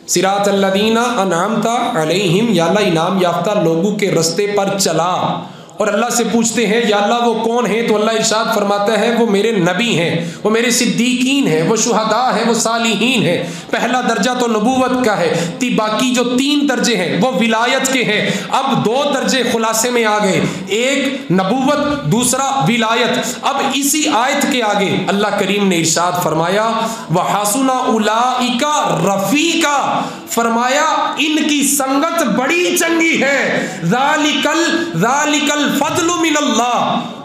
S1: सिरातल्लज़ीना अनअमता अलैहिम, या अल्लाह इनाम याफ्ता लोगों के रास्ते पर चला और अल्लाह से पूछते हैं या अल्लाह वो कौन है, तो अल्लाह इरशाद फरमाता है वो मेरे नबी हैं, वो मेरे सिद्दीकीन हैं, वो शुहदा हैं, वो सालिहीन हैं। पहला दर्जा तो नबूवत का है, बाकी जो 3 दर्जे हैं वो विलायत के हैं। अब 2 दर्जे खुलासे में आ गए, एक नबूवत, दूसरा विलायत। अब इसी आयत के आगे अल्लाह करीम ने इरशाद फरमाया व हसुना उलाइका रफीका, फरमाया इनकी संगत बड़ी चंगी है। ज़ालिकल फज़्लु मिनल्लाह,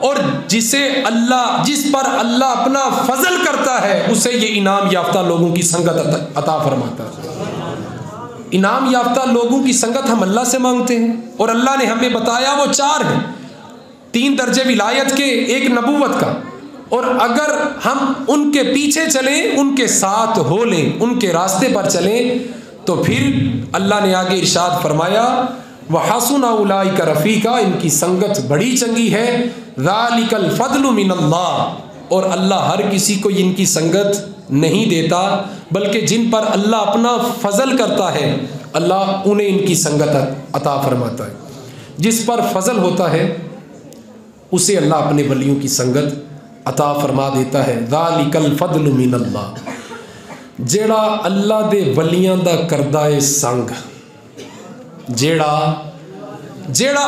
S1: और जिस पर अल्लाह अपना फजल करता है उसे ये इनाम याफ्ता लोगों की संगत अता फरमाता है। इनाम याफ्ता लोगों की संगत हम अल्लाह से मांगते हैं, और अल्लाह ने हमें बताया वो 4 हैं, 3 दर्जे विलायत के, एक नबूवत का। और अगर हम उनके पीछे चलें, उनके साथ हो लें, उनके रास्ते पर चलें, तो फिर अल्लाह ने आगे इरशाद फरमाया व हसुना उलाइका रफ़ीका, इनकी संगत बड़ी चंगी है। ज़ालिकल फ़ज़्लु मिनल्लाह, और अल्लाह हर किसी को इनकी संगत नहीं देता, बल्कि जिन पर अल्लाह अपना फजल करता है अल्लाह उन्हें इनकी संगत अता फरमाता है। जिस पर फजल होता है उसे अल्लाह अपने वलियों की संगत अता फरमा देता है। ज़ालिकल फ़ज़्लु मिनल्लाह, जेड़ा अल्लाह दे वलियां दा करदा है संग, जेड़ा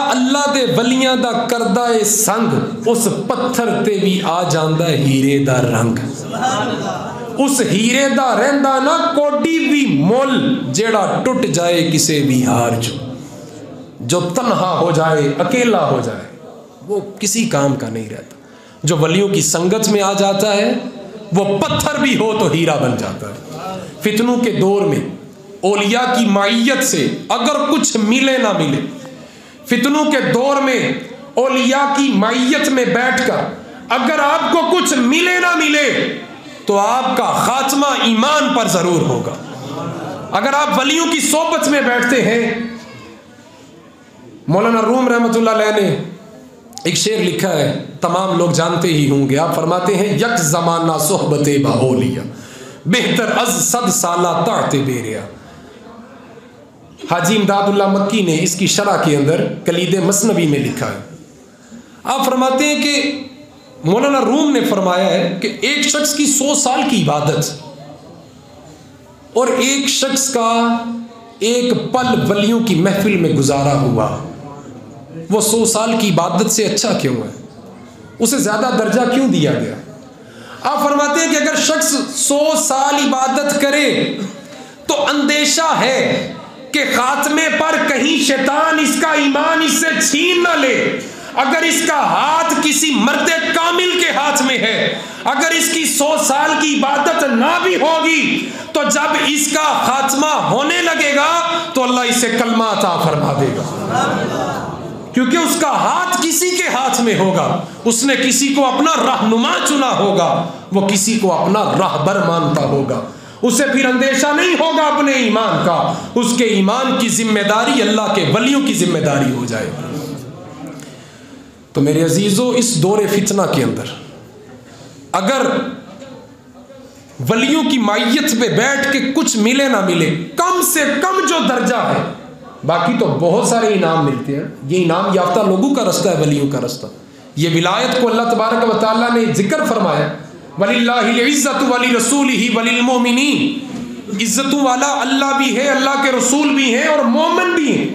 S1: अल्लाह दे वलियां दा करदा है संग, उस पत्थर ते भी आ जांदा हीरे दा रंग। उस हीरे दा रहंदा ना कोडी भी मुल, जेड़ा टुट जाए किसे भी हार जो तन्हा हो जाए, अकेला हो जाए, वो किसी काम का नहीं रहता। जो वलियों की संगत में आ जाता है वो पत्थर भी हो तो हीरा बन जाता है। फितनों के दौर में औलिया की माइयत से अगर कुछ मिले ना मिले, फितनों के दौर में औलिया की माइयत में बैठकर अगर आपको कुछ मिले ना मिले तो आपका खात्मा ईमान पर जरूर होगा। अगर आप वलियों की सोबत में बैठते हैं, मौलाना रूम रहमतुल्लाह अलैह ने एक शेर लिखा है, तमाम लोग जानते ही होंगे। आप फरमाते हैं यक ज़माना सोहबते बाओलिया बेहतर अज सद साला ताते बेरिया। हाजी इमदादुल्लाह मक्की ने इसकी शरह के अंदर कलीद मसनवी में लिखा है। आप फरमाते हैं कि मौलाना रूम ने फरमाया है कि एक शख्स की 100 साल की इबादत और एक शख्स का एक पल वलियों की महफिल में गुजारा हुआ, वो 100 साल की इबादत से अच्छा क्यों है? उसे ज़्यादा दर्जा क्यों दिया गया? आप फरमाते हैं कि अगर शख्स 100 साल इबादत करे तो अंदेशा है कि खात्मे पर कहीं शैतान इसका ईमान इससे छीन ना ले। अगर इसका हाथ किसी मर्दे कामिल के हाथ में है, अगर इसकी 100 साल की इबादत ना भी होगी, तो जब इसका खात्मा होने लगेगा तो अल्लाह इसे कलमा अता फरमा देगा, क्योंकि उसका हाथ किसी के हाथ में होगा। उसने किसी को अपना रहनुमा चुना होगा, वो किसी को अपना राहबर मानता होगा। उसे फिर अंदेशा नहीं होगा अपने ईमान का, उसके ईमान की जिम्मेदारी अल्लाह के वलियों की जिम्मेदारी हो जाएगी। तो मेरे अजीजों, इस दौरे फितना के अंदर अगर वलियों की मायत पे बैठ के कुछ मिले ना मिले, कम से कम जो दर्जा है, बाकी तो बहुत सारे इनाम मिलते हैं, ये इनाम याफ्ता लोगों का रास्ता है, वलियों का रास्ता। ये विलायत को अल्लाह तबारक व तआला ने जिक्र फरमाया, वलिल्लाहिल इज्जतु वली रसूलिही वलिल मोमिनीन। इज्जतों वाला अल्लाह भी है, अल्लाह के रसूल भी हैं और मोमिन भी हैं।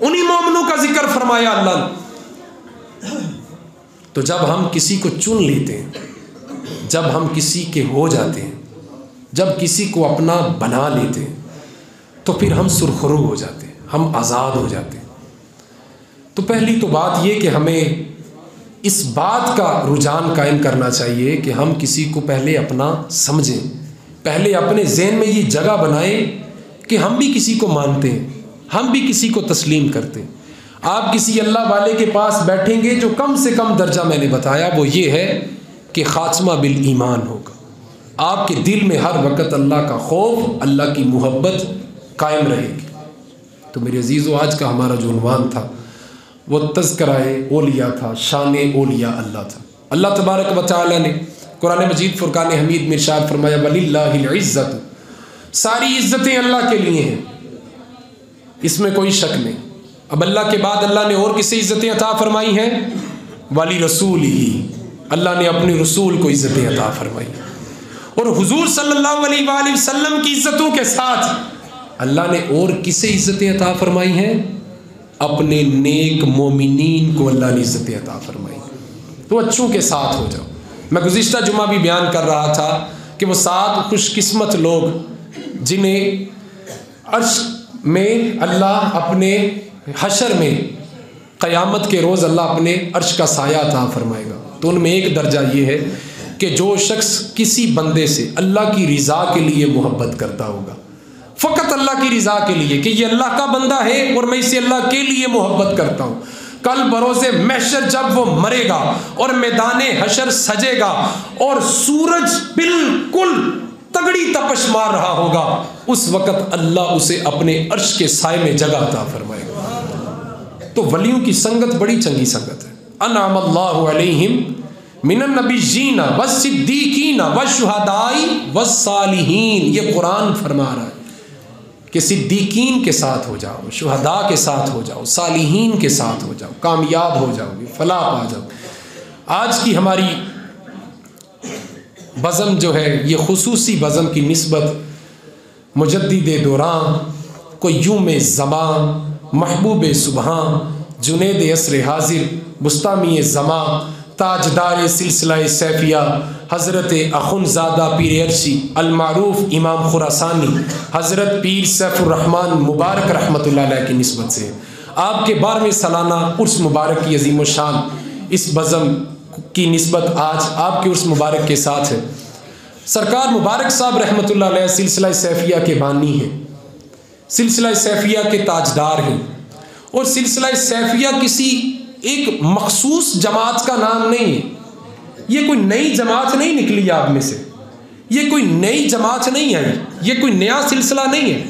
S1: उन्हीं मोमिनों का जिक्र फरमाया अल्लाह ने। तो जब हम किसी को चुन लेते हैं, जब हम किसी के हो जाते हैं, जब किसी को अपना बना लेते हैं, तो फिर हम सुरखरू हो जाते हैं, हम आज़ाद हो जाते हैं। तो पहली तो बात ये कि हमें इस बात का रुझान कायम करना चाहिए कि हम किसी को पहले अपना समझें, पहले अपने ज़हन में ये जगह बनाएं कि हम भी किसी को मानते हैं, हम भी किसी को तस्लीम करते हैं। आप किसी अल्लाह वाले के पास बैठेंगे, जो कम से कम दर्जा मैंने बताया वो ये है कि खात्मा बिल ईमान होगा। आपके दिल में हर वक्त अल्लाह का खौफ, अल्लाह की मोहब्बत कायम रहेगी। तो मेरे अजीज़ों, आज का हमारा जो उन्वान था वो तज़किराए औलिया था, शाने औलिया अल्लाह था। अल्लाह तबारक व तआला ने कुरान मजीद फुरकान हमीद में इरशाद फरमाया, वलिल्लाहिल इज्जतु, सारी इज्जतें अल्लाह के लिए हैं, इसमें कोई शक नहीं। अब अल्लाह के बाद अल्लाह ने और किसे इज़्ज़तें अता फरमाई हैं? वाली रसूल ही, अल्लाह ने अपने रसूल को इज़्ज़तें अता फरमाई। और हुजूर सल्लल्लाहु अलैहि वसल्लम की इज़्ज़तों के साथ अल्लाह ने और किसे इज़्ज़तें अता फरमाई हैं? अपने नेक मोमिनीन को अल्लाह ने इज़्ज़तें अता फरमाई। तो अच्छों के साथ हो जाओ। मैं गुज़िश्ता जुमा भी बयान कर रहा था कि वो 7 खुशकिस्मत लोग जिन्हें अर्श में अल्लाह अपने हशर में क़यामत के रोज़ अल्लाह अपने अर्श का साया अता फरमाएगा। तो उनमें एक दर्जा ये है कि जो शख्स किसी बंदे से अल्लाह की रज़ा के लिए मोहब्बत करता होगा, फ़कत अल्लाह की रज़ा के लिए कि ये अल्लाह का बंदा है और मैं इसे अल्लाह के लिए मोहब्बत करता हूँ, कल बरोज़े महशर जब वो मरेगा और मैदान हशर सजेगा और सूरज बिल्कुल तगड़ी तपश मार रहा होगा, उस वक़्त अल्लाह उसे अपने अर्श के साए में जगह अता फरमाएगा। तो वलियों की संगत बड़ी चंगी संगत है। अनअमल्लाहु अलैहिम मिनन नबिय्यीना वस्सिद्दीकीना वशुहदाई वस्सालिहीन। ये कुरान फरमा रहा है कि सिद्दीकीन के साथ हो जाओ, शुहदा के साथ हो जाओ, सालिहीन के साथ हो जाओ, कामयाब हो जाओगे, फलाह पा जाओ। आज की हमारी बज़म जो है ये खुसूसी बज़म की निस्बत मुजद्दिद दौरान, क़य्यूम ज़मान, महबूब सुबहान, जुनैद असर हाजिर, बुस्तामी ज़मा, ताजदार सिलसिला सैफिया हज़रत अख़ुनज़ादा पीर अर्शी अलमारूफ़ इमाम खुरासानी हज़रत पीर सैफ़ुर्रहमान मुबारक रहमतुल्लाह अलैह की निस्बत से आपके 12वें सालाना उर्स मुबारक की अज़ीम शान इस बज़म की निस्बत आज आपके उर्स मुबारक के साथ है। सरकार मुबारक साहब रहमतुल्लाह अलैह सिलसिला सैफिया के बानी हैं, सिलसिला सैफिया के ताजदार हैं। और सिलसिला सैफिया किसी एक मखसूस जमात का नाम नहीं है। ये कोई नई जमात नहीं निकली आप में से, ये कोई नई जमात नहीं आई, ये कोई नया सिलसिला नहीं है,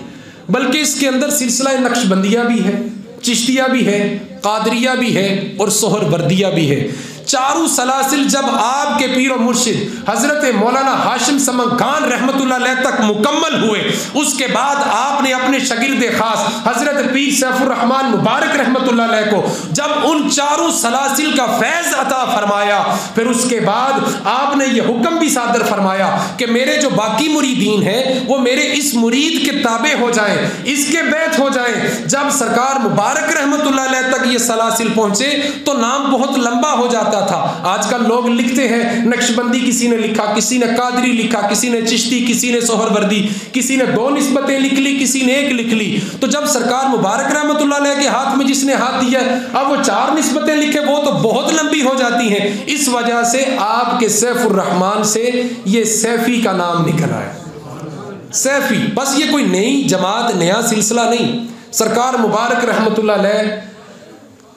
S1: बल्कि इसके अंदर सिलसिला नक्शबंदिया भी है, चिश्तिया भी है, कादरिया भी है और सोहरवर्दिया भी है। चारों सलासिल जब आपके पीर और मुर्शिद हज़रत मौलाना हाशिम समंखान रहमतुल्लाह अलैह तक मुकम्मल हुए, उसके बाद आपने अपने शागिर्द खास हज़रत पीर सैफ़ुर्रहमान मुबारक रहमतुल्लाह अलैह को जब उन चारों सलासिल का फैज़ अता फरमाया, फिर उसके बाद आपने ये हुक्म भी सादर फरमाया कि मेरे जो बाकी मुरीदीन हैं वो मेरे इस मुरीद के ताबे हो जाएं, इसके बैत हो जाएं। जब सरकार मुबारक रहमतुल्लाह अलैह तक ये सलासिल पहुँचे तो नाम बहुत लंबा हो जाता था। आजकल लोग लिखते हैं नक्शबंदी किसी ने लिखा, किसी ने कादरी लिखा, किसी ने चिश्ती, किसी ने सोहरवर्दी, किसी ने 2 निस्बतें लिख ली, किसी ने 1 लिख ली। तो जब सरकार मुबारक रहमतुल्लाह अलैह के हाथ में जिसने हाथ दिया अब वो 4 निस्बतें लिखे, वो तो बहुत लंबी हो जाती हैं। इस वजह से आपके सैफुर्रहमान से ये सैफी का नाम निकला है। सैफी बस ये कोई नई जमात, नया सिलसिला नहीं। सरकार मुबारक रहमतुल्लाह अलैह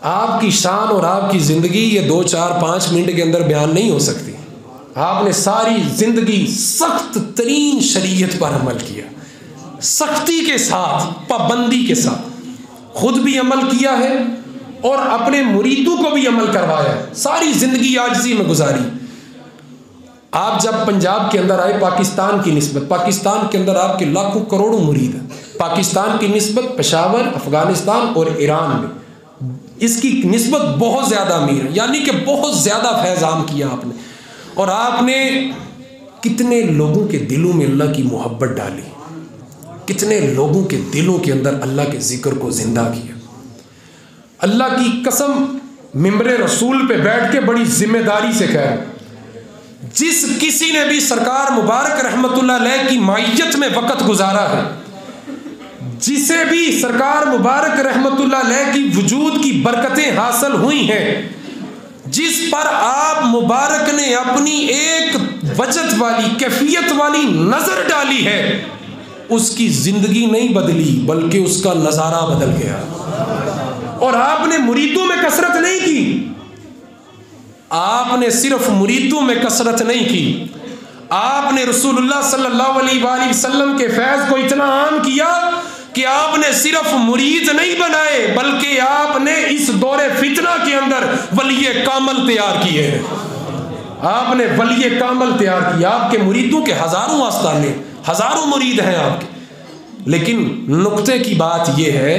S1: आपकी शान और आपकी ज़िंदगी ये 2, 4, 5 मिनट के अंदर बयान नहीं हो सकती। आपने सारी ज़िंदगी सख्त तरीन शरीयत पर अमल किया, सख्ती के साथ, पाबंदी के साथ, खुद भी अमल किया है और अपने मुरीदों को भी अमल करवाया है। सारी ज़िंदगी आजिज़ी में गुजारी। आप जब पंजाब के अंदर आए, पाकिस्तान की निस्बत, पाकिस्तान के अंदर आपके लाखों करोड़ों मुरीद हैं। पाकिस्तान की निस्बत पेशावर, अफ़गानिस्तान और ईरान में इसकी निस्बत बहुत ज़्यादा अमीर है, यानी कि बहुत ज़्यादा फैज़ाम किया आपने। और आपने कितने लोगों के दिलों में अल्लाह की मोहब्बत डाली, कितने लोगों के दिलों के अंदर अल्लाह के ज़िक्र को ज़िंदा किया। अल्लाह की कसम मिंबरे रसूल पे बैठ के बड़ी जिम्मेदारी से कह रहा हूं, जिस किसी ने भी सरकार मुबारक रहमतुल्लाह अलैह की मायत में वक़्त गुजारा है, जिसे भी सरकार मुबारक रहमतुल्लाह अलैह की वजूद की बरकतें हासिल हुई हैं, जिस पर आप मुबारक ने अपनी एक वजत वाली, कैफियत वाली नज़र डाली है, उसकी ज़िंदगी नहीं बदली बल्कि उसका नज़ारा बदल गया। और आपने मुरीदों में कसरत नहीं की, आपने सिर्फ मुरीदों में कसरत नहीं की, आपने रसूलुल्लाह सल्लल्लाहु अलैहि वसल्लम के फैज़ को इतना आम किया कि आपने सिर्फ मुरीद नहीं बनाए बल्कि आपने इस दौरे फितना के अंदर वलिये कामल तैयार किए हैं। आपने वलिये कामल तैयार किया। आपके मुरीदों के हज़ारों आस्ताने, हज़ारों मुरीद हैं आपके। लेकिन नुक्ते की बात यह है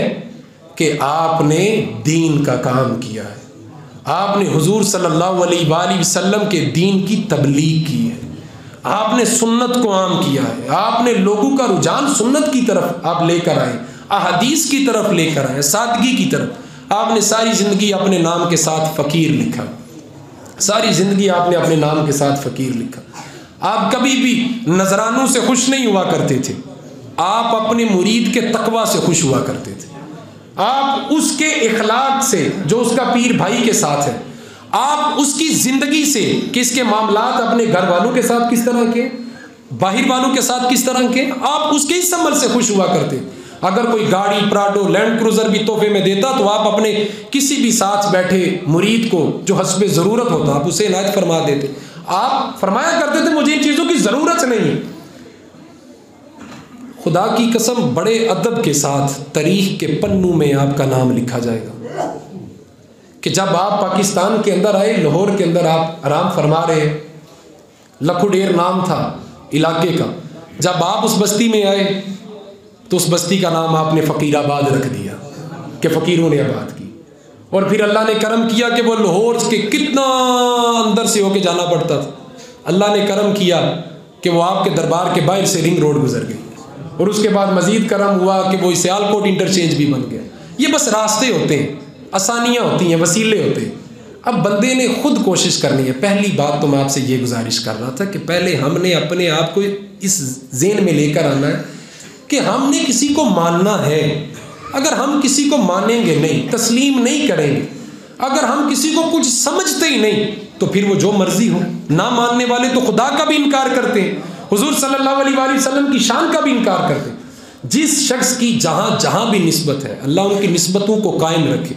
S1: कि आपने दीन का काम किया है, आपने हुजूर सल्लल्लाहु अलैहि वसल्लम के दीन की तबलीग की है, आपने सुन्नत को आम किया है, आपने लोगों का रुझान सुन्नत की तरफ आप लेकर आए, अहदीस की तरफ लेकर आए, सादगी की तरफ। आपने सारी ज़िंदगी अपने नाम के साथ फ़कीर लिखा, सारी ज़िंदगी आपने अपने नाम के साथ फ़कीर लिखा। आप कभी भी नजरानों से खुश नहीं हुआ करते थे, आप अपने मुरीद के तकवा से खुश हुआ करते थे, आप उसके इखलाक से जो उसका पीर भाई के साथ है, आप उसकी ज़िंदगी से कि इसके मामलात अपने घर वालों के साथ किस तरह के, बाहर वालों के साथ किस तरह के, आप उसके इस अमल से खुश हुआ करते। अगर कोई गाड़ी प्राडो लैंड क्रूज़र भी तोहफे में देता तो आप अपने किसी भी साथ बैठे मुरीद को जो हस्बे ज़रूरत होता आप उसे इनायत फरमा देते। आप फरमाया करते थे मुझे इन चीज़ों की ज़रूरत नहीं। खुदा की कसम बड़े अदब के साथ तारीख के पन्नों में आपका नाम लिखा जाएगा कि जब आप पाकिस्तान के अंदर आए, लाहौर के अंदर आप आराम फरमा रहे, लखुडेर नाम था इलाके का, जब आप उस बस्ती में आए तो उस बस्ती का नाम आपने फ़कीराबाद रख दिया कि फ़कीरों ने आबाद की। और फिर अल्लाह ने करम किया कि वो लाहौर के कितना अंदर से होके जाना पड़ता था, अल्लाह ने करम किया कि वो आपके दरबार के बाहर से रिंग रोड गुजर गई, और उसके बाद मज़ीद करम हुआ कि वो सियालकोट इंटरचेंज भी बन गया। ये बस रास्ते होते हैं, आसानियाँ होती हैं, वसीले होते हैं। अब बंदे ने खुद कोशिश करनी है। पहली बात तो मैं आपसे ये गुजारिश कर रहा था कि पहले हमने अपने आप को इस ज़ेन में लेकर आना है कि हमने किसी को मानना है। अगर हम किसी को मानेंगे नहीं, तस्लीम नहीं करेंगे, अगर हम किसी को कुछ समझते ही नहीं तो फिर वो जो मर्जी हो। ना मानने वाले तो खुदा का भी इनकार करते हैं, हुजूर सल्लल्लाहु अलैहि वसल्लम की शान का भी इनकार करते हैं। जिस शख्स की जहाँ जहाँ भी निस्बत है, अल्लाह उनकी निस्बतों को कायम रखे।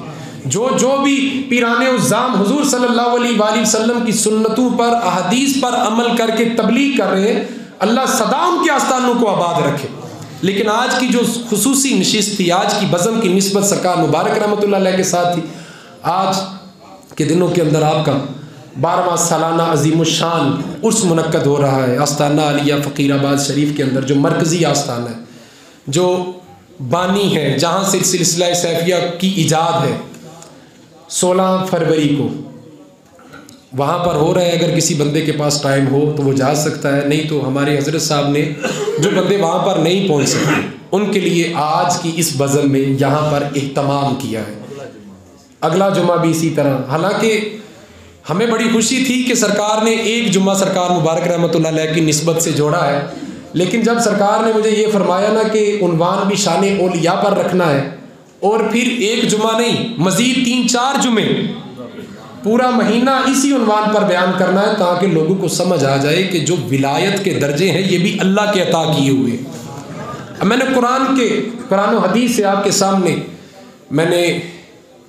S1: जो भी पीराने उज़्ज़ाम हुजूर सल्लल्लाहु अलैहि वसल्लम की सुन्नतों पर, अहदीस पर अमल करके तबलीग कर रहे हैं, अल्लाह सदा उनके आस्थानों को आबाद रखे। लेकिन आज की जो खुसूसी नशिस्त थी, आज की बज़म की निस्बत सरकार मुबारक रहमतुल्लाह अलैह के साथ थी। आज के दिनों के अंदर आपका 12वां सालाना अज़ीमुश्शान उर्स मुनक्कद हो रहा है आस्ताना आलिया फ़कीराबाद शरीफ के अंदर, जो मरकज़ी आस्ताना है, जो बानी है, जहाँ से सिलसिला सैफिया की इजाद है। 16 फरवरी को वहाँ पर हो रहा है। अगर किसी बंदे के पास टाइम हो तो वो जा सकता है, नहीं तो हमारे हज़रत साहब ने जो बंदे वहाँ पर नहीं पहुँच सकते उनके लिए आज की इस बज़म में यहाँ पर इह्तमाम किया है। अगला जुमा भी इसी तरह। हालांकि हमें बड़ी खुशी थी कि सरकार ने एक जुम्मा सरकार मुबारक रहमतुल्लाह अलैह की निस्बत से जोड़ा है, लेकिन जब सरकार ने मुझे ये फरमाया ना कि उन्वान भी शान औलिया पर रखना है और फिर एक जुमा नहीं मज़ीद 3-4 जुमे पूरा महीना इसी उन्वान पर बयान करना है, ताकि लोगों को समझ आ जाए कि जो विलायत के दर्जे हैं ये भी अल्लाह के अता किए हुए। अब मैंने कुरान और हदीस से आपके सामने मैंने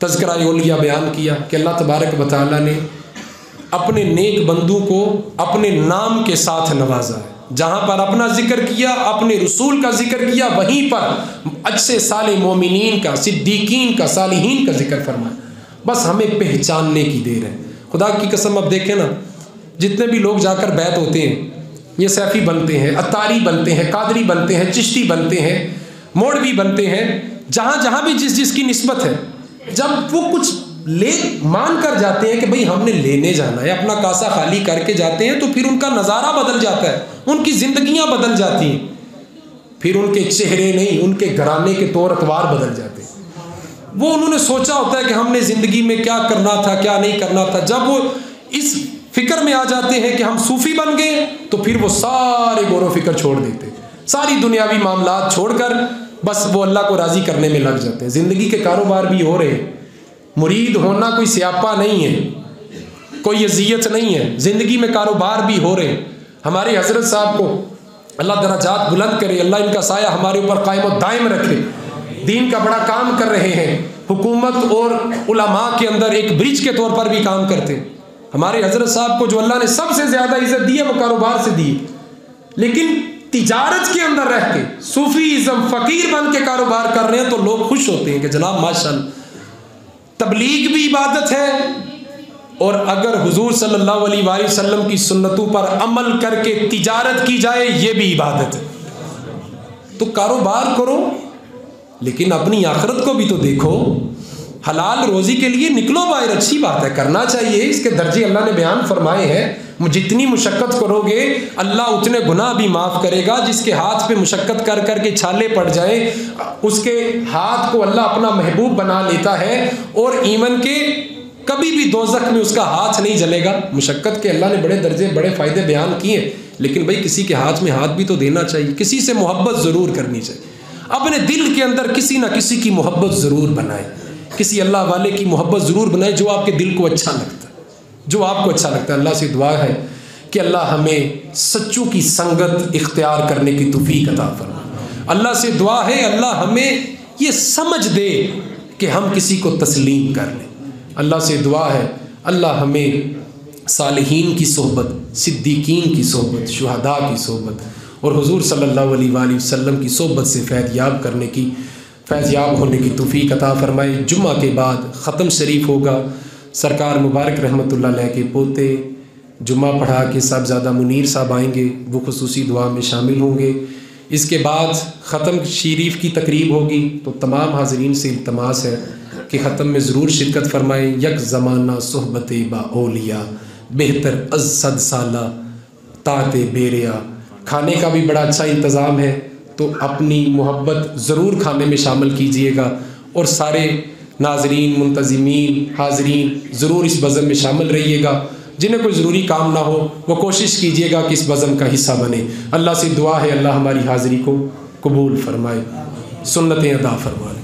S1: तज़किरा औलिया बयान किया कि अल्लाह तबारक व तआला ने अपने नेक बंदों को अपने नाम के साथ नवाजा है। जहाँ पर अपना जिक्र किया, अपने रसूल का जिक्र किया, वहीं पर अच्छे साले मोमिनीन का, सिद्दीकीन का, सालिहीन का जिक्र फरमाया। बस हमें पहचानने की देर है। खुदा की कसम अब देखें ना, जितने भी लोग जाकर बैत होते हैं, ये सैफ़ी बनते हैं, अत्तारी बनते हैं, कादरी बनते हैं, चिश्ती बनते हैं, मौलवी बनते हैं, जहाँ जहाँ भी जिस जिसकी निस्बत है, जब वो कुछ ले मान कर जाते हैं कि भाई हमने लेने जाना है, अपना कासा खाली करके जाते हैं, तो फिर उनका नज़ारा बदल जाता है, उनकी ज़िंदगियाँ बदल जाती हैं, फिर उनके चेहरे नहीं उनके घराने के तौर अतवार बदल जाते हैं। वो उन्होंने सोचा होता है कि हमने ज़िंदगी में क्या करना था, क्या नहीं करना था। जब वो इस फिक्र में आ जाते हैं कि हम सूफ़ी बन गए, तो फिर वो सारे गौर फिक्र छोड़ देते, सारी दुनियावी मामलात छोड़कर बस वो अल्लाह को राज़ी करने में लग जाते हैं। ज़िंदगी के कारोबार भी हो रहे हैं। मुरीद होना कोई स्यापा नहीं है, कोई अज़ियत नहीं है, ज़िंदगी में कारोबार भी हो रहे हैं। हमारे हज़रत साहब को अल्लाह दराजात बुलंद करे, अल्लाह इनका साया हमारे ऊपर कायम और दायम रखे। दीन का बड़ा काम कर रहे हैं, हुकूमत और उलमा के अंदर एक ब्रिज के तौर पर भी काम करते हैं। हमारे हज़रत साहब को जो अल्लाह ने सबसे ज़्यादा इज़्ज़त दी है वो कारोबार से दी है, लेकिन तिजारत के अंदर रह के सूफीज़म फ़कीर बन के कारोबार कर रहे हैं तो लोग खुश होते हैं कि जनाब माशाअल्लाह। तबलीग भी इबादत है, और अगर हुजूर सल्लल्लाहु अलैहि वसल्लम की सुन्नतों पर अमल करके तिजारत की जाए ये भी इबादत है। तो कारोबार करो, लेकिन अपनी आखिरत को भी तो देखो। हलाल रोज़ी के लिए निकलो बाहर, अच्छी बात है, करना चाहिए, इसके दर्जे अल्लाह ने बयान फरमाए हैं। जितनी मुशक्क़त करोगे अल्लाह उतने गुनाह भी माफ़ करेगा। जिसके हाथ पे मुशक्क़त कर कर के छाले पड़ जाए, उसके हाथ को अल्लाह अपना महबूब बना लेता है और ईमान के कभी भी दोज़ख में उसका हाथ नहीं जलेगा। मुशक्क़त के अल्लाह ने बड़े दर्जे, बड़े फ़ायदे बयान किए, लेकिन भाई किसी के हाथ में हाथ भी तो देना चाहिए, किसी से मोहब्बत ज़रूर करनी चाहिए। अपने दिल के अंदर किसी ना किसी की मोहब्बत ज़रूर बनाए, किसी अल्लाह वाले की मोहब्बत ज़रूर बनाए जो आपके दिल को अच्छा लगता है, जो आपको अच्छा लगता है। अल्लाह से दुआ है कि अल्लाह हमें सच्चों की संगत इख्तियार करने की तौफीक अता फरमाए। अल्लाह से दुआ है अल्लाह हमें ये समझ दे कि हम किसी को तस्लीम कर लें। अल्लाह से दुआ है अल्लाह हमें सालिहीन की सोहबत, सिद्दीकीन की सोहबत, शुहदा की सोहबत और हुजूर सल्लल्लाहु अलैहि वसल्लम की सोहबत से फैज़याब करने की, फैज़याब होने की तौफीक अता फरमाए। जुम्मा के बाद ख़त्म शरीफ होगा। सरकार मुबारक रहमतुल्लाह अलैह के पोते जुम्मा पढ़ा के साहबज़ादा मुनीर साहब आएंगे, वो खुसूसी दुआ में शामिल होंगे। इसके बाद ख़त्म शरीफ की तकरीब होगी, तो तमाम हाज़रीन से इल्तमास है कि ख़त्म में ज़रूर शिरकत फरमाएँ। यक ज़माना सोहबत बा औलिया, बेहतर अज़्ज़द साला ताते बेरिया। खाने का भी बड़ा अच्छा इंतज़ाम है, तो अपनी मोहब्बत ज़रूर खाने में शामिल कीजिएगा और सारे नाज़रीन, मुंतज़िमीन, हाज़रीन ज़रूर इस बज़म में शामिल रहिएगा। जिन्हें कोई ज़रूरी काम ना हो वो कोशिश कीजिएगा कि इस बज़म का हिस्सा बने। अल्लाह से दुआ है अल्लाह हमारी हाज़िरी को कबूल फरमाए, सुन्नतें अदा फरमाए।